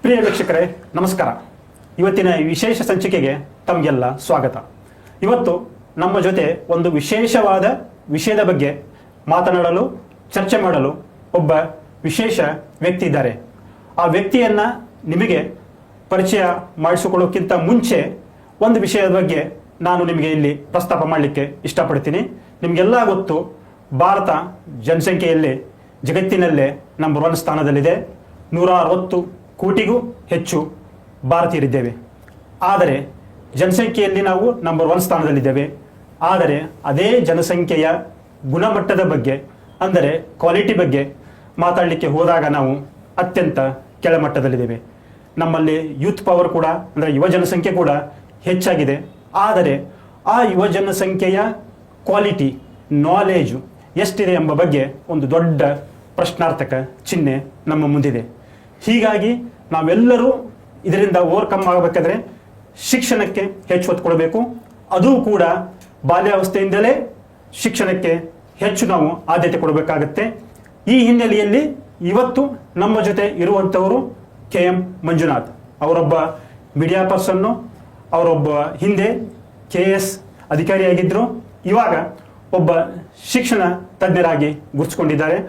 ಪ್ರಿಯ ವೀಕ್ಷಕರೇ ನಮಸ್ಕಾರ. ಇವತ್ತಿನ ವಿಶೇಷ ಸಂಚಿಕೆಗೆ ತಮಗೆಲ್ಲ ಸ್ವಾಗತ. ಇವತ್ತು ನಮ್ಮ ಜೊತೆ ಒಂದು ವಿಶೇಷವಾದ ವಿಷಯದ ಬಗ್ಗೆ ಮಾತನಾಡಲು ಚರ್ಚೆ ಮಾಡಲು ಒಬ್ಬ ವಿಶೇಷ ವ್ಯಕ್ತಿ ಇದ್ದಾರೆ. ಆ ವ್ಯಕ್ತಿಯನ್ನು ನಿಮಗೆ ಪರಿಚಯ ಮಾಡಿಸಿಕೊಳ್ಳೋಕ್ಕಿಂತ ಮುಂಚೆ ಒಂದು ವಿಷಯದ ಬಗ್ಗೆ ನಾನು ನಿಮಗೆ ಇಲ್ಲಿ ಪ್ರಸ್ತಾಪ ಮಾಡಲಿಕ್ಕೆ ಇಷ್ಟಪಡ್ತೀನಿ. ನಿಮಗೆಲ್ಲ ಗೊತ್ತು, ಭಾರತ ಜನಸಂಖ್ಯೆಯಲ್ಲಿ ಜಗತ್ತಿನಲ್ಲೇ ನಂಬರ್ 1 ಸ್ಥಾನದಲ್ಲಿದೆ. 160 ಕೋಟಿಗೂ ಹೆಚ್ಚು ಭಾರತೀಯರಿದ್ದೇವೆ. ಆದರೆ ಜನಸಂಖ್ಯೆಯಲ್ಲಿ ನಾವು ನಂಬರ್ 1 ಸ್ಥಾನದಲ್ಲಿದ್ದೇವೆ. ಆದರೆ ಅದೇ ಜನಸಂಖ್ಯೆಯ ಗುಣಮಟ್ಟದ ಬಗ್ಗೆ, ಅಂದರೆ ಕ್ವಾಲಿಟಿ ಬಗ್ಗೆ ಮಾತಾಡಲಿಕ್ಕೆ ಹೋದಾಗ ನಾವು ಅತ್ಯಂತ ಕೆಳಮಟ್ಟದಲ್ಲಿದ್ದೇವೆ. ನಮ್ಮಲ್ಲಿ ಯೂತ್ ಪವರ್ ಕೂಡ, ಅಂದರೆ ಯುವ ಜನಸಂಖ್ಯೆ ಕೂಡ ಹೆಚ್ಚಾಗಿದೆ. ಆದರೆ ಆ ಯುವ ಜನಸಂಖ್ಯೆಯ ಕ್ವಾಲಿಟಿ, ನಾಲೇಜು ಎಷ್ಟಿದೆ ಎಂಬ ಬಗ್ಗೆ ಒಂದು ದೊಡ್ಡ ಪ್ರಶ್ನಾರ್ಥಕ ಚಿಹ್ನೆ ನಮ್ಮ ಮುಂದಿದೆ. ಹೀಗಾಗಿ ನಾವೆಲ್ಲರೂ ಇದರಿಂದ ಓವರ್ಕಮ್ ಆಗಬೇಕಾದ್ರೆ ಶಿಕ್ಷಣಕ್ಕೆ ಹೆಚ್ಚು ಒತ್ತು ಕೊಡಬೇಕು. ಅದೂ ಕೂಡ ಬಾಲ್ಯಾವಸ್ಥೆಯಿಂದಲೇ ಶಿಕ್ಷಣಕ್ಕೆ ಹೆಚ್ಚು ನಾವು ಆದ್ಯತೆ ಕೊಡಬೇಕಾಗತ್ತೆ. ಈ ಹಿನ್ನೆಲೆಯಲ್ಲಿ ಇವತ್ತು ನಮ್ಮ ಜೊತೆ ಇರುವಂಥವರು KM ಮಂಜುನಾಥ್. ಅವರೊಬ್ಬ ಮೀಡಿಯಾ ಪರ್ಸನ್ನು. ಅವರೊಬ್ಬ ಹಿಂದೆ KS ಅಧಿಕಾರಿಯಾಗಿದ್ದರು. ಇವಾಗ ಒಬ್ಬ ಶಿಕ್ಷಣ ತಜ್ಞರಾಗಿ ಗುರುತಿಸಿಕೊಂಡಿದ್ದಾರೆ.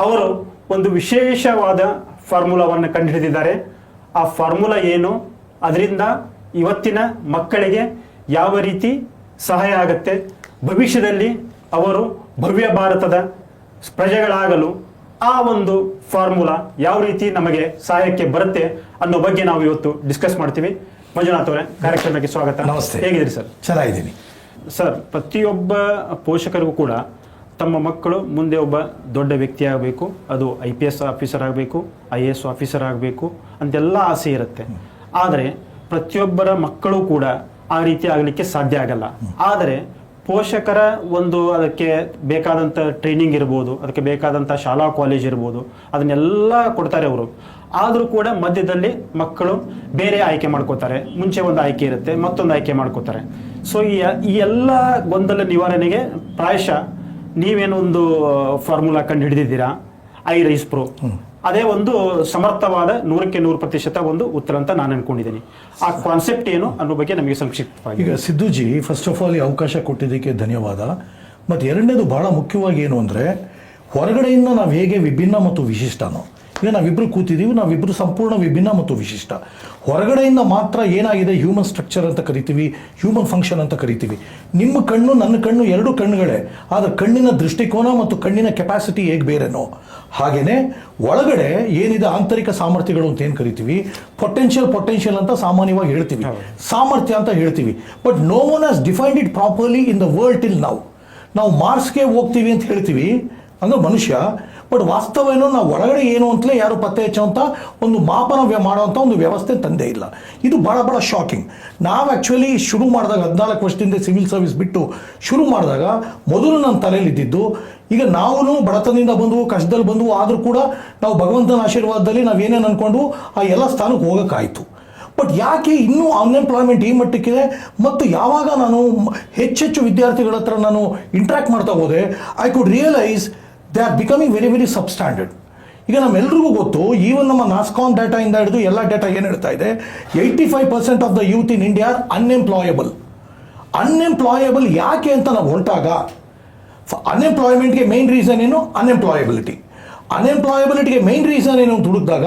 ಅವರು ಒಂದು ವಿಶೇಷವಾದ ಫಾರ್ಮುಲಾವನ್ನು ಕಂಡುಹಿಡಿದಿದ್ದಾರೆ. ಆ ಫಾರ್ಮುಲಾ ಏನು, ಅದರಿಂದ ಇವತ್ತಿನ ಮಕ್ಕಳಿಗೆ ಯಾವ ರೀತಿ ಸಹಾಯ ಆಗುತ್ತೆ, ಭವಿಷ್ಯದಲ್ಲಿ ಅವರು ಭವ್ಯ ಭಾರತದ ಪ್ರಜೆಗಳಾಗಲು ಆ ಒಂದು ಫಾರ್ಮುಲಾ ಯಾವ ರೀತಿ ನಮಗೆ ಸಹಾಯಕ್ಕೆ ಬರುತ್ತೆ ಅನ್ನೋ ಬಗ್ಗೆ ನಾವು ಇವತ್ತು ಡಿಸ್ಕಸ್ ಮಾಡ್ತೀವಿ. ಮಂಜುನಾಥ್ ಅವರೇ, ಕಾರ್ಯಕ್ರಮಕ್ಕೆ ಸ್ವಾಗತ. ನಮಸ್ತೆ. ಹೇಗಿದ್ದೀರಿ ಸರ್? ಚೆನ್ನಾಗಿದ್ದೀನಿ ಸರ್. ಪ್ರತಿಯೊಬ್ಬ ಪೋಷಕರಿಗೂ ಕೂಡ ತಮ್ಮ ಮಕ್ಕಳು ಮುಂದೆ ಒಬ್ಬ ದೊಡ್ಡ ವ್ಯಕ್ತಿ ಆಗಬೇಕು, ಅದು IPS ಆಫೀಸರ್ ಆಗಬೇಕು, IAS ಆಫೀಸರ್ ಆಗಬೇಕು ಅಂತೆಲ್ಲ ಆಸೆ ಇರುತ್ತೆ. ಆದರೆ ಪ್ರತಿಯೊಬ್ಬರ ಮಕ್ಕಳು ಕೂಡ ಆ ರೀತಿ ಆಗಲಿಕ್ಕೆ ಸಾಧ್ಯ ಆಗಲ್ಲ. ಆದರೆ ಪೋಷಕರ ಒಂದು ಅದಕ್ಕೆ ಬೇಕಾದಂಥ ಟ್ರೈನಿಂಗ್ ಇರ್ಬೋದು, ಅದಕ್ಕೆ ಬೇಕಾದಂಥ ಶಾಲಾ ಕಾಲೇಜ್ ಇರ್ಬೋದು, ಅದನ್ನೆಲ್ಲ ಕೊಡ್ತಾರೆ ಅವರು. ಆದರೂ ಕೂಡ ಮಧ್ಯದಲ್ಲಿ ಮಕ್ಕಳು ಬೇರೆ ಆಯ್ಕೆ ಮಾಡ್ಕೋತಾರೆ. ಮುಂಚೆ ಒಂದು ಆಯ್ಕೆ ಇರುತ್ತೆ, ಮತ್ತೊಂದು ಆಯ್ಕೆ ಮಾಡ್ಕೋತಾರೆ. ಸೊ ಈ ಎಲ್ಲ ಗೊಂದಲ ನಿವಾರಣೆಗೆ ಪ್ರಾಯಶಃ ನೀವೇನೊಂದು ಫಾರ್ಮುಲಾ ಕಂಡು ಹಿಡಿದಿದ್ದೀರಾ, iRise Pro. ಅದೇ ಒಂದು ಸಮರ್ಥವಾದ 100ಕ್ಕೆ 100% ಒಂದು ಉತ್ತರ ಅಂತ ನಾನು ಅನ್ಕೊಂಡಿದ್ದೀನಿ. ಆ ಕಾನ್ಸೆಪ್ಟ್ ಏನು ಅನ್ನೋ ಬಗ್ಗೆ ನಮಗೆ ಸಂಕ್ಷಿಪ್ತವಾಗಿ. ಈಗ ಸಿದ್ದುಜಿ, ಫಸ್ಟ್ ಆಫ್ ಆಲ್ ಈ ಅವಕಾಶ ಕೊಟ್ಟಿದ್ದಕ್ಕೆ ಧನ್ಯವಾದ. ಮತ್ತು ಎರಡನೇದು ಬಹಳ ಮುಖ್ಯವಾಗಿ ಏನು ಅಂದರೆ, ಹೊರಗಡೆಯಿಂದ ನಾವು ಹೇಗೆ ವಿಭಿನ್ನ ಮತ್ತು ವಿಶಿಷ್ಟನೋ, ಈಗ ನಾವಿಬ್ಬರು ಕೂತಿದ್ದೀವಿ, ನಾವಿಬ್ಬರು ಸಂಪೂರ್ಣ ವಿಭಿನ್ನ ಮತ್ತು ವಿಶಿಷ್ಟ. ಹೊರಗಡೆಯಿಂದ ಮಾತ್ರ ಏನಾಗಿದೆ, ಹ್ಯೂಮನ್ ಸ್ಟ್ರಕ್ಚರ್ ಅಂತ ಕರಿತೀವಿ, ಹ್ಯೂಮನ್ ಫಂಕ್ಷನ್ ಅಂತ ಕರಿತೀವಿ. ನಿಮ್ಮ ಕಣ್ಣು ನನ್ನ ಕಣ್ಣು ಎರಡು ಕಣ್ಣುಗಳೇ, ಆದರೆ ಕಣ್ಣಿನ ದೃಷ್ಟಿಕೋನ ಮತ್ತು ಕಣ್ಣಿನ ಕೆಪಾಸಿಟಿ ಹೇಗೆ ಬೇರೆನೋ ಹಾಗೇನೆ ಒಳಗಡೆ ಏನಿದೆ ಆಂತರಿಕ ಸಾಮರ್ಥ್ಯಗಳು ಅಂತ ಏನು ಕರಿತೀವಿ, ಪೊಟೆನ್ಷಿಯಲ್ ಅಂತ ಸಾಮಾನ್ಯವಾಗಿ ಹೇಳ್ತೀವಿ, ಸಾಮರ್ಥ್ಯ ಅಂತ ಹೇಳ್ತೀವಿ. But no one has defined it properly in the world till ನಾವು ಮಾರ್ಸ್ಗೆ ಹೋಗ್ತೀವಿ ಅಂತ ಹೇಳ್ತೀವಿ ಅಂದ್ರೆ ಮನುಷ್ಯ. ಬಟ್ ವಾಸ್ತವ ಏನೋ, ನಾವು ಒಳಗಡೆ ಏನು ಅಂತಲೇ ಯಾರು ಪತ್ತೆ ಹಚ್ಚೋಂಥ ಒಂದು ಮಾಪನ ಮಾಡೋವಂಥ ಒಂದು ವ್ಯವಸ್ಥೆ ತಂದೇ ಇಲ್ಲ. ಇದು ಭಾಳ ಶಾಕಿಂಗ್. ನಾವು ಆ್ಯಕ್ಚುಲಿ ಶುರು ಮಾಡಿದಾಗ 14 ವರ್ಷದಿಂದ ಸಿವಿಲ್ ಸರ್ವಿಸ್ ಬಿಟ್ಟು ಶುರು ಮಾಡಿದಾಗ ಮೊದಲು ನನ್ನ ತಲೆಯಲ್ಲಿ ಇದ್ದಿದ್ದು, ಈಗ ನಾವು ಬಡತನದಿಂದ ಬಂದವು, ಕಷ್ಟದಲ್ಲಿ ಬಂದವು, ಆದರೂ ಕೂಡ ನಾವು ಭಗವಂತನ ಆಶೀರ್ವಾದದಲ್ಲಿ ನಾವು ಏನೇನು ಅಂದ್ಕೊಂಡು ಆ ಎಲ್ಲ ಸ್ಥಾನಕ್ಕೆ ಹೋಗೋಕ್ಕಾಯಿತು. ಬಟ್ ಯಾಕೆ ಇನ್ನೂ ಅನ್ಎಂಪ್ಲಾಯ್ಮೆಂಟ್ ಈ ಮಟ್ಟಕ್ಕಿದೆ? ಮತ್ತು ಯಾವಾಗ ನಾನು ಹೆಚ್ಚೆಚ್ಚು ವಿದ್ಯಾರ್ಥಿಗಳ ಹತ್ರ ನಾನು ಇಂಟ್ರ್ಯಾಕ್ಟ್ ಮಾಡ್ತಾ ಹೋದೆ, I could realise they are becoming very very substandard. ಈಗ ನಮ್ಮೆಲ್ರಿಗೂ ಗೊತ್ತು, ಈವನ್ ನಮ್ಮ ನಾಸ್ಕಾನ್ ಡೇಟಾಯಿಂದ ಹಿಡಿದು ಎಲ್ಲ ಡೇಟಾ ಏನು ಹೇಳ್ತಾ ಇದೆ, 85% of the youth in India are unemployable. ಯಾಕೆ ಅಂತ ನಾವು ಹೊರಟಾಗ ಅನ್ಎಂಪ್ಲಾಯ್ಮೆಂಟ್ಗೆ ಮೇನ್ ರೀಸನ್ ಏನು? ಅನ್ಎಂಪ್ಲಾಯಬಿಲಿಟಿಗೆ ಮೇನ್ ರೀಸನ್ ಏನು ಅಂತ ಹುಡುಕಿದಾಗ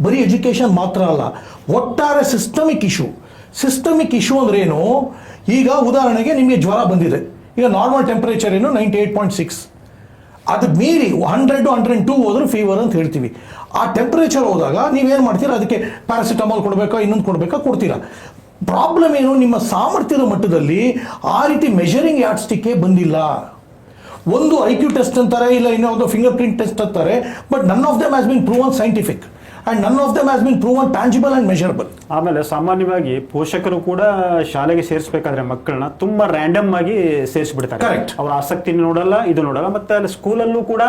ಬರೀ ಎಜುಕೇಷನ್ ಮಾತ್ರ ಅಲ್ಲ, ಒಟ್ಟಾರೆ ಸಿಸ್ಟಮಿಕ್ ಇಶ್ಯೂ ಅಂದ್ರೆ ಏನು? ಈಗ ಉದಾಹರಣೆಗೆ ನಿಮಗೆ ಜ್ವರ ಬಂದಿದೆ, ಈಗ ನಾರ್ಮಲ್ ಟೆಂಪರೇಚರ್ ಏನು 98.6, ಅದಕ್ಕೆ ಮೀರಿ 100 to 102 ಹೋದ್ರೆ ಫೀವರ್ ಅಂತ ಹೇಳ್ತೀವಿ. ಆ ಟೆಂಪರೇಚರ್ ಹೋದಾಗ ನೀವೇನು ಮಾಡ್ತೀರಾ, ಅದಕ್ಕೆ ಪ್ಯಾರಾಸಿಟಮಾಲ್ ಕೊಡಬೇಕಾ, ಇನ್ನೊಂದು ಕೊಡ್ತೀರಾ. ಪ್ರಾಬ್ಲಮ್ ಏನು? ನಿಮ್ಮ ಸಾಮರ್ಥ್ಯದ ಮಟ್ಟದಲ್ಲಿ ಆ ರೀತಿ ಮೆಷರಿಂಗ್ ಯಾರ್ಡ್ ಸ್ಟಿಕ್ಕೇ ಬಂದಿಲ್ಲ. ಒಂದು IQ ಟೆಸ್ಟ್ ಅಂತಾರೆ, ಇಲ್ಲ ಇನ್ನೊಂದು ಫಿಂಗರ್ ಪ್ರಿಂಟ್ ಟೆಸ್ಟ್ ಅಂತಾರೆ, but none of them has been proven scientific and none of them has been proven tangible and measurable. ಆಮೇಲೆ ಸಾಮಾನ್ಯವಾಗಿ ಪೋಷಕರು ಕೂಡ ಶಾಲೆಗೆ ಸೇರಿಸಬೇಕಾದ್ರೆ ಮಕ್ಕಳನ್ನ ತುಂಬಾ ರ್ಯಾಂಡಮ್ ಆಗಿ ಸೇರಿಸ್ಬಿಡ್ತಾರೆ. ಕರೆಕ್ಟ್. ಅವ್ರ ಆಸಕ್ತಿ ನೋಡಲ್ಲ, ಇದು ನೋಡಲ್ಲ. ಮತ್ತೆ ಅಲ್ಲಿ ಸ್ಕೂಲಲ್ಲೂ ಕೂಡ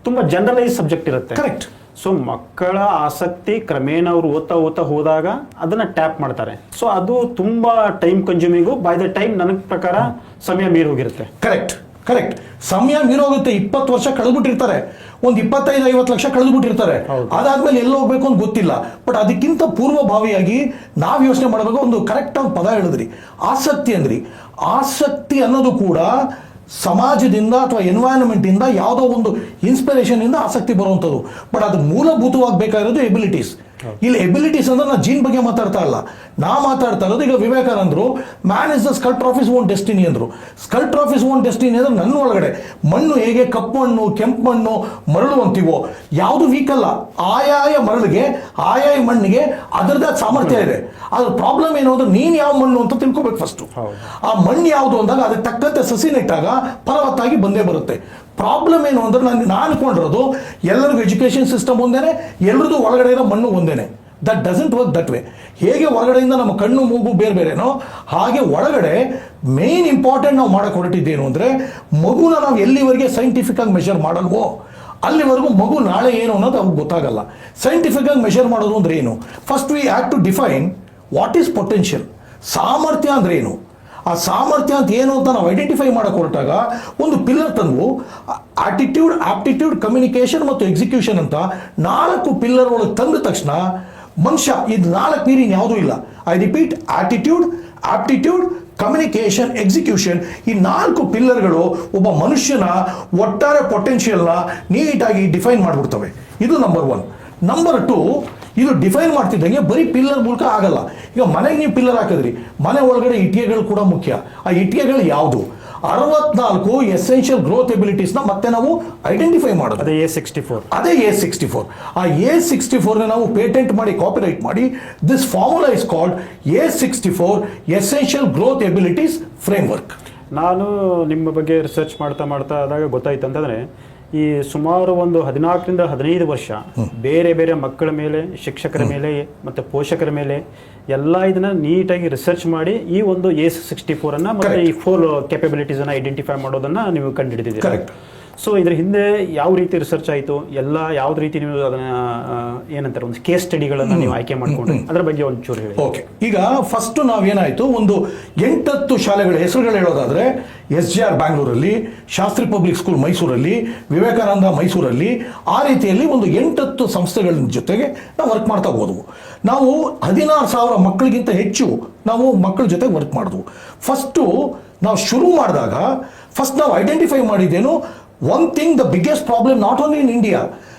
ತುಂಬಾ ಜನರಲೈಸ್ ಸಬ್ಜೆಕ್ಟ್ ಇರುತ್ತೆ. ಕರೆಕ್ಟ್. ಸೊ ಮಕ್ಕಳ ಆಸಕ್ತಿ ಕ್ರಮೇಣ ಅವರು ಓದ್ತಾ ಹೋದಾಗ ಅದನ್ನ ಟ್ಯಾಪ್ ಮಾಡ್ತಾರೆ. ಸೊ ಅದು ತುಂಬಾ time consuming. By the time ನನ್ನ ಪ್ರಕಾರ ಸಮಯ ಮೀರಿ ಹೋಗಿರುತ್ತೆ. ಕರೆಕ್ಟ್. ಕರೆಕ್ಟ್. ಸಮಯ ಮೀರೋಗುತ್ತೆ, 20 ವರ್ಷ ಕಳೆದ್ಬಿಟ್ಟಿರ್ತಾರೆ, ಒಂದು 25-50 ಲಕ್ಷ ಕಳೆದ್ಬಿಟ್ಟಿರ್ತಾರೆ. ಅದಾದ್ಮೇಲೆ ಎಲ್ಲಿ ಹೋಗ್ಬೇಕು ಅಂತ ಗೊತ್ತಿಲ್ಲ. ಬಟ್ ಅದಕ್ಕಿಂತ ಪೂರ್ವಭಾವಿಯಾಗಿ ನಾವು ಯೋಚನೆ ಮಾಡಬೇಕು. ಒಂದು ಕರೆಕ್ಟ್ ಆಗಿ ಪದ ಹೇಳಿದ್ರಿ, ಆಸಕ್ತಿ ಅಂದ್ರಿ. ಆಸಕ್ತಿ ಅನ್ನೋದು ಕೂಡ ಸಮಾಜದಿಂದ ಅಥವಾ ಎನ್ವೈರನ್ಮೆಂಟ್ ಇಂದ ಯಾವುದೋ ಒಂದು ಇನ್ಸ್ಪಿರೇಷನ್ ಇಂದ ಆಸಕ್ತಿ ಬರುವಂಥದ್ದು. ಬಟ್ ಅದು ಮೂಲಭೂತವಾಗಿ ಬೇಕಾಗಿರೋದು ಎಬಿಲಿಟೀಸ್. ಇಲ್ಲಿ ಎಬಿಲಿಟೀಸ್ ಅಂದ್ರೆ ನಾ ಜೀನ್ ಬಗ್ಗೆ ಮಾತಾಡ್ತಾ ಇಲ್ಲ, ನಾ ಮಾತಾಡ್ತಾ ಇರೋದು ಈಗ ವಿವೇಕಾನಂದರು man is the sculptor of his own destiny ಅಂದ್ರು. Sculptor of his own destiny ಅಂದ್ರೆ ನನ್ನ ಒಳಗಡೆ ಮಣ್ಣು ಹೇಗೆ ಕಪ್ಪು ಮಣ್ಣು, ಕೆಂಪು ಮಣ್ಣು, ಮರಳು ಅಂತೀವೋ, ಯಾವುದು ವೀಕ್ ಅಲ್ಲ. ಆಯಾಯ ಮರಳಿಗೆ, ಆಯಾಯ ಮಣ್ಣಿಗೆ ಅದರದೇ ಸಾಮರ್ಥ್ಯ ಇದೆ. ಅದ್ರ ಪ್ರಾಬ್ಲಮ್ ಏನು ಅಂದ್ರೆ ನೀನ್ ಯಾವ ಮಣ್ಣು ಅಂತ ತಿಳ್ಕೊಬೇಕು ಫಸ್ಟ್. ಆ ಮಣ್ಣು ಯಾವುದು ಅಂದಾಗ ಅದಕ್ಕೆ ತಕ್ಕಂತೆ ಸಸಿ ನೆಟ್ಟಾಗ ಫಲವತ್ತಾಗಿ ಬಂದೇ ಬರುತ್ತೆ. ಪ್ರಾಬ್ಲಮ್ ಏನು ಅಂದ್ರೆ ನಾನು ಅನ್ಕೊಂಡಿರೋದು ಎಲ್ಲರಿಗೂ ಎಜುಕೇಶನ್ ಸಿಸ್ಟಮ್ ಒಂದೇನೆ, ಎಲ್ಲರದು ಒಳಗಡೆ ಇರೋ ಮಣ್ಣು ಒಂದೇನೆ. That doesn't work that way. ಹೇಗೆ ಹೊರಗಡೆಯಿಂದ ನಮ್ಮ ಕಣ್ಣು ಮೂಗು ಬೇರೆ ಬೇರೆನೋ ಹಾಗೆ ಒಳಗಡೆ ಮೇನ್ ಇಂಪಾರ್ಟೆಂಟ್ ನಾವು ಮಾಡಕ್ಕೆ ಹೊರಟಿದ್ದೇನು ಅಂದರೆ, ಮಗುನ ನಾವು ಎಲ್ಲಿವರೆಗೆ ಸೈಂಟಿಫಿಕ್ ಆಗಿ ಮೆಷರ್ ಮಾಡಲ್ವೋ ಅಲ್ಲಿವರೆಗೂ ಮಗು ನಾಳೆ ಏನು ಅನ್ನೋದು ಅವ್ರಿಗೆ ಗೊತ್ತಾಗಲ್ಲ. ಸೈಂಟಿಫಿಕ್ ಆಗಿ ಮೆಷರ್ ಮಾಡೋದು ಅಂದ್ರೆ ಏನು? First we have to define what is potential. ಸಾಮರ್ಥ್ಯ ಅಂದ್ರೆ ಏನು? ಆ ಸಾಮರ್ಥ್ಯ ಅಂತ ಏನು ಅಂತ ನಾವು ಐಡೆಂಟಿಫೈ ಮಾಡಕ್ಕೆ ಹೊರಟಾಗ ಒಂದು ಪಿಲ್ಲರ್ ತಂದು ಆಟಿಟ್ಯೂಡ್, ಆಪ್ಟಿಟ್ಯೂಡ್, ಕಮ್ಯುನಿಕೇಶನ್ ಮತ್ತು ಎಕ್ಸಿಕ್ಯೂಷನ್ ಅಂತ 4 ಪಿಲ್ಲರ್ ಒಳಗೆ ತಂದ ತಕ್ಷಣ ಮನುಷ್ಯ ಇದು 4 ಮೀರಿನ ಯಾವುದೂ ಇಲ್ಲ. I repeat, attitude, aptitude, communication, execution, ಈ 4 ಪಿಲ್ಲರ್ಗಳು ಒಬ್ಬ ಮನುಷ್ಯನ ಒಟ್ಟಾರೆ ಪೊಟೆನ್ಷಿಯಲ್ನ ನೀಟಾಗಿ ಡಿಫೈನ್ ಮಾಡಿಬಿಡ್ತವೆ. ಇದು ನಂಬರ್ 1. ನಂಬರ್ 2, ಇದು ಡಿಫೈನ್ ಮಾಡ್ತಿದ್ದಂಗೆ ಬರೀ ಪಿಲ್ಲರ್ ಮೂಲಕ ಆಗಲ್ಲ. ಈಗ ಮನೆಗೆ ನೀವು ಪಿಲ್ಲರ್ ಹಾಕಿದ್ರಿ, ಮನೆ ಒಳಗಡೆ ಇಟ್ಟಿಗೆಗಳು ಕೂಡ ಮುಖ್ಯ. ಆ ಇಟ್ಟಿಗೆಗಳು ಯಾವುದು? 64 ಎಸೆನ್ಷಿಯಲ್ ಗ್ರೋತ್ ಎಬಿಲಿಟೀಸ್ನ ಮತ್ತೆ ನಾವು ಐಡೆಂಟಿಫೈ ಮಾಡೋದು. ಅದೇ A64. ಅದೇ A64. ಆ A64ನ ನಾವು ಪೇಟೆಂಟ್ ಮಾಡಿ, ಕಾಪಿರೈಟ್ ಮಾಡಿ, this formula is called A64 essential growth abilities framework. ನಾನು ನಿಮ್ಮ ಬಗ್ಗೆ ರಿಸರ್ಚ್ ಮಾಡ್ತಾ ಆದಾಗ ಗೊತ್ತಾಯ್ತು ಅಂತಂದರೆ, ಈ ಸುಮಾರು ಒಂದು 14-15 ವರ್ಷ ಬೇರೆ ಬೇರೆ ಮಕ್ಕಳ ಮೇಲೆ, ಶಿಕ್ಷಕರ ಮೇಲೆ ಮತ್ತು ಪೋಷಕರ ಮೇಲೆ ಎಲ್ಲ ಇದನ್ನ ನೀಟಾಗಿ ರಿಸರ್ಚ್ ಮಾಡಿ ಈ ಒಂದು A64 ಅನ್ನ ಮತ್ತೆ ಈ 4 ಕೆಪಬಿಲಿಟೀಸ್ ಅನ್ನ ಐಡೆಂಟಿಫೈ ಮಾಡೋದನ್ನ ನೀವು ಕಂಡುಹಿಡಿದಿದ್ದೀರಿ. ಸೊ ಇದ್ರ ಹಿಂದೆ ಯಾವ ರೀತಿ ರಿಸರ್ಚ್ ಆಯಿತು, ಎಲ್ಲ ಯಾವ್ದು ರೀತಿ ನೀವು ಅದನ್ನ ಏನಂತಾರೆ ಒಂದು ಕೇಸ್ ಸ್ಟಡಿಗಳನ್ನ ನೀವು ಆಯ್ಕೆ ಮಾಡ್ಕೊಂಡ್ರಿ, ಅದ್ರ ಬಗ್ಗೆ ಒಂಚೂರು ಹೇಳಿ. ಓಕೆ, ಈಗ ಫಸ್ಟ್ ನಾವೇನಾಯ್ತು, ಒಂದು 8-10 ಶಾಲೆಗಳ ಹೆಸರುಗಳು ಹೇಳೋದಾದ್ರೆ, SJR ಬ್ಯಾಂಗ್ಳೂರಲ್ಲಿ, ಶಾಸ್ತ್ರಿ ಪಬ್ಲಿಕ್ ಸ್ಕೂಲ್ ಮೈಸೂರಲ್ಲಿ, ವಿವೇಕಾನಂದ ಮೈಸೂರಲ್ಲಿ, ಆ ರೀತಿಯಲ್ಲಿ ಒಂದು 8-10 ಸಂಸ್ಥೆಗಳ ಜೊತೆಗೆ ನಾವು ವರ್ಕ್ ಮಾಡ್ತಾ ಹೋದವು. ನಾವು 16,000 ಮಕ್ಕಳಿಗಿಂತ ಹೆಚ್ಚು ನಾವು ಮಕ್ಕಳ ಜೊತೆ ವರ್ಕ್ ಮಾಡಿದ್ವು. ಫಸ್ಟು ನಾವು ಶುರು ಮಾಡಿದಾಗ ನಾವು ಐಡೆಂಟಿಫೈ ಮಾಡಿದ್ದೇನು, one thing, the biggest problem not only in India,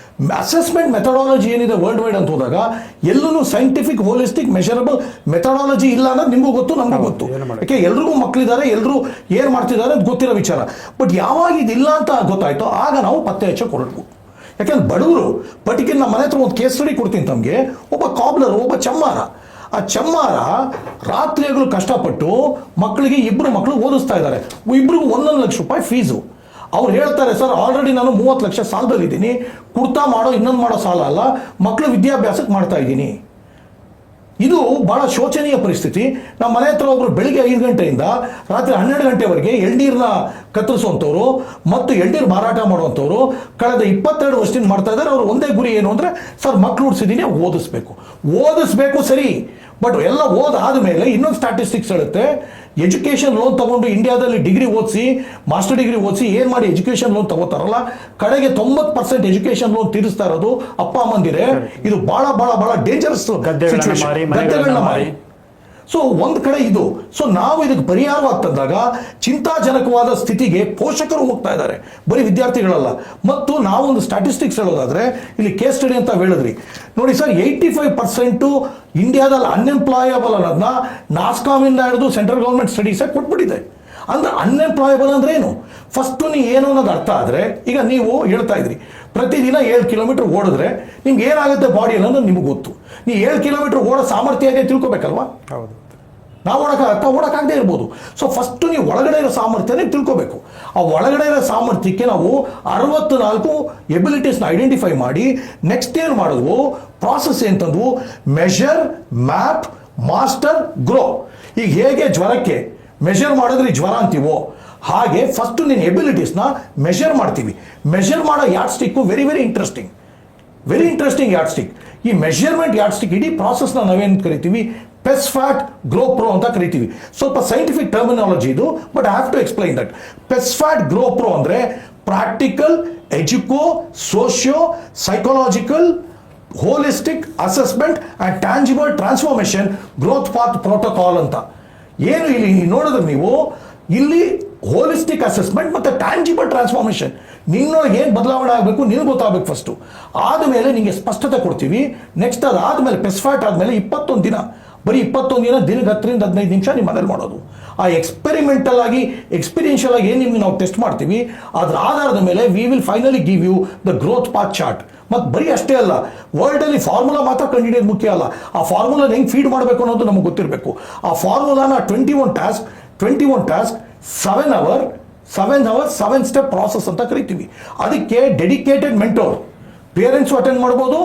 assessment methodology ಏನಿದೆ ವರ್ಲ್ಡ್ ವೈಡ್ ಅಂತ ಹೋದಾಗ ಎಲ್ಲೂ ಸೈಂಟಿಫಿಕ್, ಹೋಲಿಸ್ಟಿಕ್, ಮೆಷರಬಲ್ ಮೆಥಡಾಲಜಿ ಇಲ್ಲ ಅನ್ನೋದು ನಿಮಗೂ ಗೊತ್ತು, ನಮಗೂ ಗೊತ್ತು. ಯಾಕೆ ಎಲ್ರಿಗೂ ಮಕ್ಕಳಿದ್ದಾರೆ, ಎಲ್ಲರೂ ಏನು ಮಾಡ್ತಿದ್ದಾರೆ ಅಂತ ಗೊತ್ತಿರೋ ವಿಚಾರ. ಬಟ್ ಯಾವಾಗ ಇದಿಲ್ಲ ಅಂತ ಗೊತ್ತಾಯ್ತೋ ಆಗ ನಾವು ಪತ್ತೆ ಹಚ್ಚಕ್ಕೆ ಹೊರಡ್ಬೋದು. ಯಾಕೆಂದ್ರೆ ಬಡವರು, ಪರ್ಟಿಕ್ಯುಲರ್ ನಮ್ಮ ಮನೆ ಹತ್ರ ಒಂದು ಕೇಸ್ ಸ್ಟಡಿ ಕೊಡ್ತೀನಿ ತಮಗೆ. ಒಬ್ಬ ಕಾಬ್ಲರ್, ಒಬ್ಬ ಚಮ್ಮಾರ, ಆ ಚಮ್ಮಾರ ರಾತ್ರಿಗಳು ಕಷ್ಟಪಟ್ಟು ಮಕ್ಕಳಿಗೆ 2 ಮಕ್ಕಳು ಓದಿಸ್ತಾ ಇದ್ದಾರೆ. ಇಬ್ಬರಿಗೂ 1 ಲಕ್ಷ ರೂಪಾಯಿ ಫೀಸು. ಅವ್ರು ಹೇಳ್ತಾರೆ, ಸರ್ ಆಲ್ರೆಡಿ ನಾನು 30 ಲಕ್ಷ ಸಾಲದಲ್ಲಿದ್ದೀನಿ, ಕುರ್ತಾ ಮಾಡೋ ಇನ್ನೊಂದು ಮಾಡೋ ಸಾಲ ಅಲ್ಲ, ಮಕ್ಕಳು ವಿದ್ಯಾಭ್ಯಾಸಕ್ಕೆ ಮಾಡ್ತಾ ಇದ್ದೀನಿ. ಇದು ಬಹಳ ಶೋಚನೀಯ ಪರಿಸ್ಥಿತಿ. ನಮ್ಮ ಮನೆ ಹತ್ರ ಒಬ್ರು ಬೆಳಿಗ್ಗೆ 5 ಗಂಟೆಯಿಂದ ರಾತ್ರಿ 12 ಗಂಟೆವರೆಗೆ ಎಳ್ನೀರನ್ನ ಕತ್ತರಿಸುವಂಥವ್ರು ಮತ್ತು ಎಳ್ನೀರು ಮಾರಾಟ ಮಾಡುವಂಥವ್ರು ಕಳೆದ 22 ವರ್ಷದಿಂದ ಮಾಡ್ತಾ ಇದ್ದಾರೆ. ಅವ್ರು ಒಂದೇ ಗುರಿ ಏನು ಅಂದರೆ, ಸರ್ ಮಕ್ಕಳು ಉಡ್ಸಿದ್ದೀನಿ, ಓದಿಸ್ಬೇಕು ಸರಿ, ಬಟ್ ಎಲ್ಲ ಓದಾದ್ಮೇಲೆ ಇನ್ನೊಂದು ಸ್ಟ್ಯಾಟಿಸ್ಟಿಕ್ಸ್ ಹೇಳುತ್ತೆ, ಎಜುಕೇಷನ್ ಲೋನ್ ತಗೊಂಡು ಇಂಡಿಯಾದಲ್ಲಿ ಡಿಗ್ರಿ ಓದಿಸಿ, ಮಾಸ್ಟರ್ ಡಿಗ್ರಿ ಓದಿಸಿ ಏನು ಮಾಡಿ ಎಜುಕೇಷನ್ ಲೋನ್ ತಗೋತಾರಲ್ಲ, ಕಡೆಗೆ 90% ಎಜುಕೇಷನ್ ಲೋನ್ ತೀರಿಸ್ತಾ ಇರೋದು ಅಪ್ಪ ಅಮ್ಮಂದಿರೆ. ಇದು ಬಹಳ ಬಹಳ ಬಹಳ ಡೇಂಜರಸ್ ಗದ್ದೆಗಳನ್ನ ಮಾರಿ. ಸೊ ಒಂದು ಕಡೆ ಇದು. ಸೊ ನಾವು ಇದಕ್ಕೆ ಪರಿಹಾರವಾಗ್ತಂದಾಗ ಚಿಂತಾಜನಕವಾದ ಸ್ಥಿತಿಗೆ ಪೋಷಕರು ಹೋಗ್ತಾ ಇದ್ದಾರೆ, ಬರೀ ವಿದ್ಯಾರ್ಥಿಗಳಲ್ಲ. ಮತ್ತು ನಾವೊಂದು ಸ್ಟ್ಯಾಟಿಸ್ಟಿಕ್ಸ್ ಹೇಳೋದಾದ್ರೆ, ಇಲ್ಲಿ ಕೇಸ್ ಸ್ಟಡಿ ಅಂತ ಹೇಳಿದ್ರಿ ನೋಡಿ ಸರ್, 85% ಇಂಡಿಯಾದಲ್ಲಿ ಅನ್ಎಂಪ್ಲಾಯಬಲ್ ಅನ್ನೋದನ್ನ ನಾಸ್ಕಾಮಿಂದ ಹಿಡಿದು ಸೆಂಟ್ರಲ್ ಗೌರ್ಮೆಂಟ್ ಸ್ಟಡೀಸೇ ಕೊಟ್ಬಿಟ್ಟಿದೆ. ಅಂದ್ರೆ ಅನ್ಎಂಪ್ಲಾಯಬಲ್ ಅಂದ್ರೆ ಏನು, ಫಸ್ಟ್ ನೀವು ಏನು ಅನ್ನೋದು ಅರ್ಥ ಆದರೆ, ಈಗ ನೀವು ಹೇಳ್ತಾ ಇದ್ರಿ ಪ್ರತಿದಿನ 7 ಕಿಲೋಮೀಟರ್ ಓಡಿದ್ರೆ ನಿಮ್ಗೆ ಏನಾಗುತ್ತೆ ಬಾಡಿ ಅನ್ನೋದು ನಿಮ್ಗೆ ಗೊತ್ತು. ನೀವು 7 ಕಿಲೋಮೀಟರ್ ಓಡೋ ಸಾಮರ್ಥ್ಯ ಇದೆ ತಿಳ್ಕೊಬೇಕಲ್ವಾ? ಹೌದು. ನಾವು ಓಡಕ್ಕಾಗದೇ ಇರ್ಬೋದು. ಸೊ ಫಸ್ಟ್ ನೀವು ಒಳಗಡೆ ಇರೋ ಸಾಮರ್ಥ್ಯನೇ ತಿಳ್ಕೊಬೇಕು. ಆ ಒಳಗಡೆ ಇರೋ ಸಾಮರ್ಥ್ಯಕ್ಕೆ ನಾವು 64 ಎಬಿಲಿಟೀಸ್ನ ಐಡೆಂಟಿಫೈ ಮಾಡಿ, ನೆಕ್ಸ್ಟ್ ಏನು ಮಾಡಿದ್ವು, ಪ್ರಾಸೆಸ್ ಅಂತಂದ್ವು, ಮೆಷರ್, ಮ್ಯಾಪ್, ಮಾಸ್ಟರ್, ಗ್ರೋ. ಈಗ ಹೇಗೆ ಜ್ವರಕ್ಕೆ ಮೆಷರ್ ಮಾಡಿದ್ರೆ ಜ್ವರ ಅಂತೀವೋ ಹಾಗೆ ಫಸ್ಟ್ ನಿನ್ನ ಎಬಿಲಿಟೀಸ್ನ ಮೆಷರ್ ಮಾಡ್ತೀವಿ. ಮೆಷರ್ ಮಾಡೋ yard stick very interesting yard stick. ಈ ಮೆಷರ್ಮೆಂಟ್ ಯಾರ್ಡ್ ಸ್ಟಿಕ್ ಇಡೀ ಪ್ರಾಸೆಸ್ನ ನಾವೇನು ಕರಿತೀವಿ, ಪೆಸ್ಫ್ಯಾಟ್ ಗ್ರೋ ಪ್ರೋ ಅಂತ ಕರಿತೀವಿ. ಸ್ವಲ್ಪ ಸೈಂಟಿಫಿಕ್ ಟರ್ಮಿನಾಲಜಿ ಇದು, but I have to explain that. ಪೆಸ್ಫ್ಯಾಟ್ ಗ್ರೋ ಪ್ರೋ ಅಂದ್ರೆ ಪ್ರಾಕ್ಟಿಕಲ್, ಎಜುಕೋ, socio psychological holistic assessment and tangible transformation growth path protocol ಅಂತ. ಏನು ಇಲ್ಲಿ ನೋಡಿದ್ರೆ ನೀವು ಇಲ್ಲಿ ಹೋಲಿಸ್ಟಿಕ್ ಅಸೆಸ್ಮೆಂಟ್ ಮತ್ತೆ ಟ್ಯಾಂಜಿಬಲ್ ಟ್ರಾನ್ಸ್ಫಾರ್ಮೇಶನ್, ನಿನ್ನೊಳಗೆ ಏನು ಬದಲಾವಣೆ ಆಗಬೇಕು ನಿನಗೆ ಗೊತ್ತಾಗಬೇಕು ಫಸ್ಟು. ಆದಮೇಲೆ ನಿಮಗೆ ಸ್ಪಷ್ಟತೆ ಕೊಡ್ತೀವಿ. ನೆಕ್ಸ್ಟ್ ಅದಾದಮೇಲೆ ಪೆಸ್ಫ್ಯಾಟ್ ಆದಮೇಲೆ 21 ದಿನ, ಬರೀ 21 ದಿನ, ದಿನಕ್ಕೆ 10 ರಿಂದ 15 ನಿಮಿಷ ನಿಮ್ಮ ಮನೇಲಿ ಮಾಡೋದು. ಆ ಎಕ್ಸ್ಪೆರಿಮೆಂಟಲ್ ಆಗಿ ಎಕ್ಸ್ಪೀರಿಯನ್ಷಿಯಲ್ ಆಗಿ ಏನು ನಿಮ್ಗೆ ನಾವು ಟೆಸ್ಟ್ ಮಾಡ್ತೀವಿ, ಅದರ ಆಧಾರದ ಮೇಲೆ we will finally give you the growth path chart. ಮತ್ತು ಬರೀ ಅಷ್ಟೇ ಅಲ್ಲ, ವರ್ಲ್ಡಲ್ಲಿ ಫಾರ್ಮುಲಾ ಮಾತ್ರ ಕಂಡುಹಿಡಿಯೋದು ಮುಖ್ಯ ಅಲ್ಲ, ಆ ಫಾರ್ಮುಲಾನ ಹೆಂಗೆ ಫೀಡ್ ಮಾಡಬೇಕು ಅನ್ನೋದು ನಮಗೆ ಗೊತ್ತಿರಬೇಕು. ಆ ಫಾರ್ಮುಲಾನ 21 ಟಾಸ್ಕ್ 7 ಅವರ್ 7 ಸ್ಟೆಪ್ ಪ್ರಾಸೆಸ್ ಅಂತ ಕರಿತೀವಿ. ಅದಕ್ಕೆ ಡೆಡಿಕೇಟೆಡ್ ಮೆಂಟೋರ್, ಪೇರೆಂಟ್ಸು ಅಟೆಂಡ್ ಮಾಡ್ಬೋದು,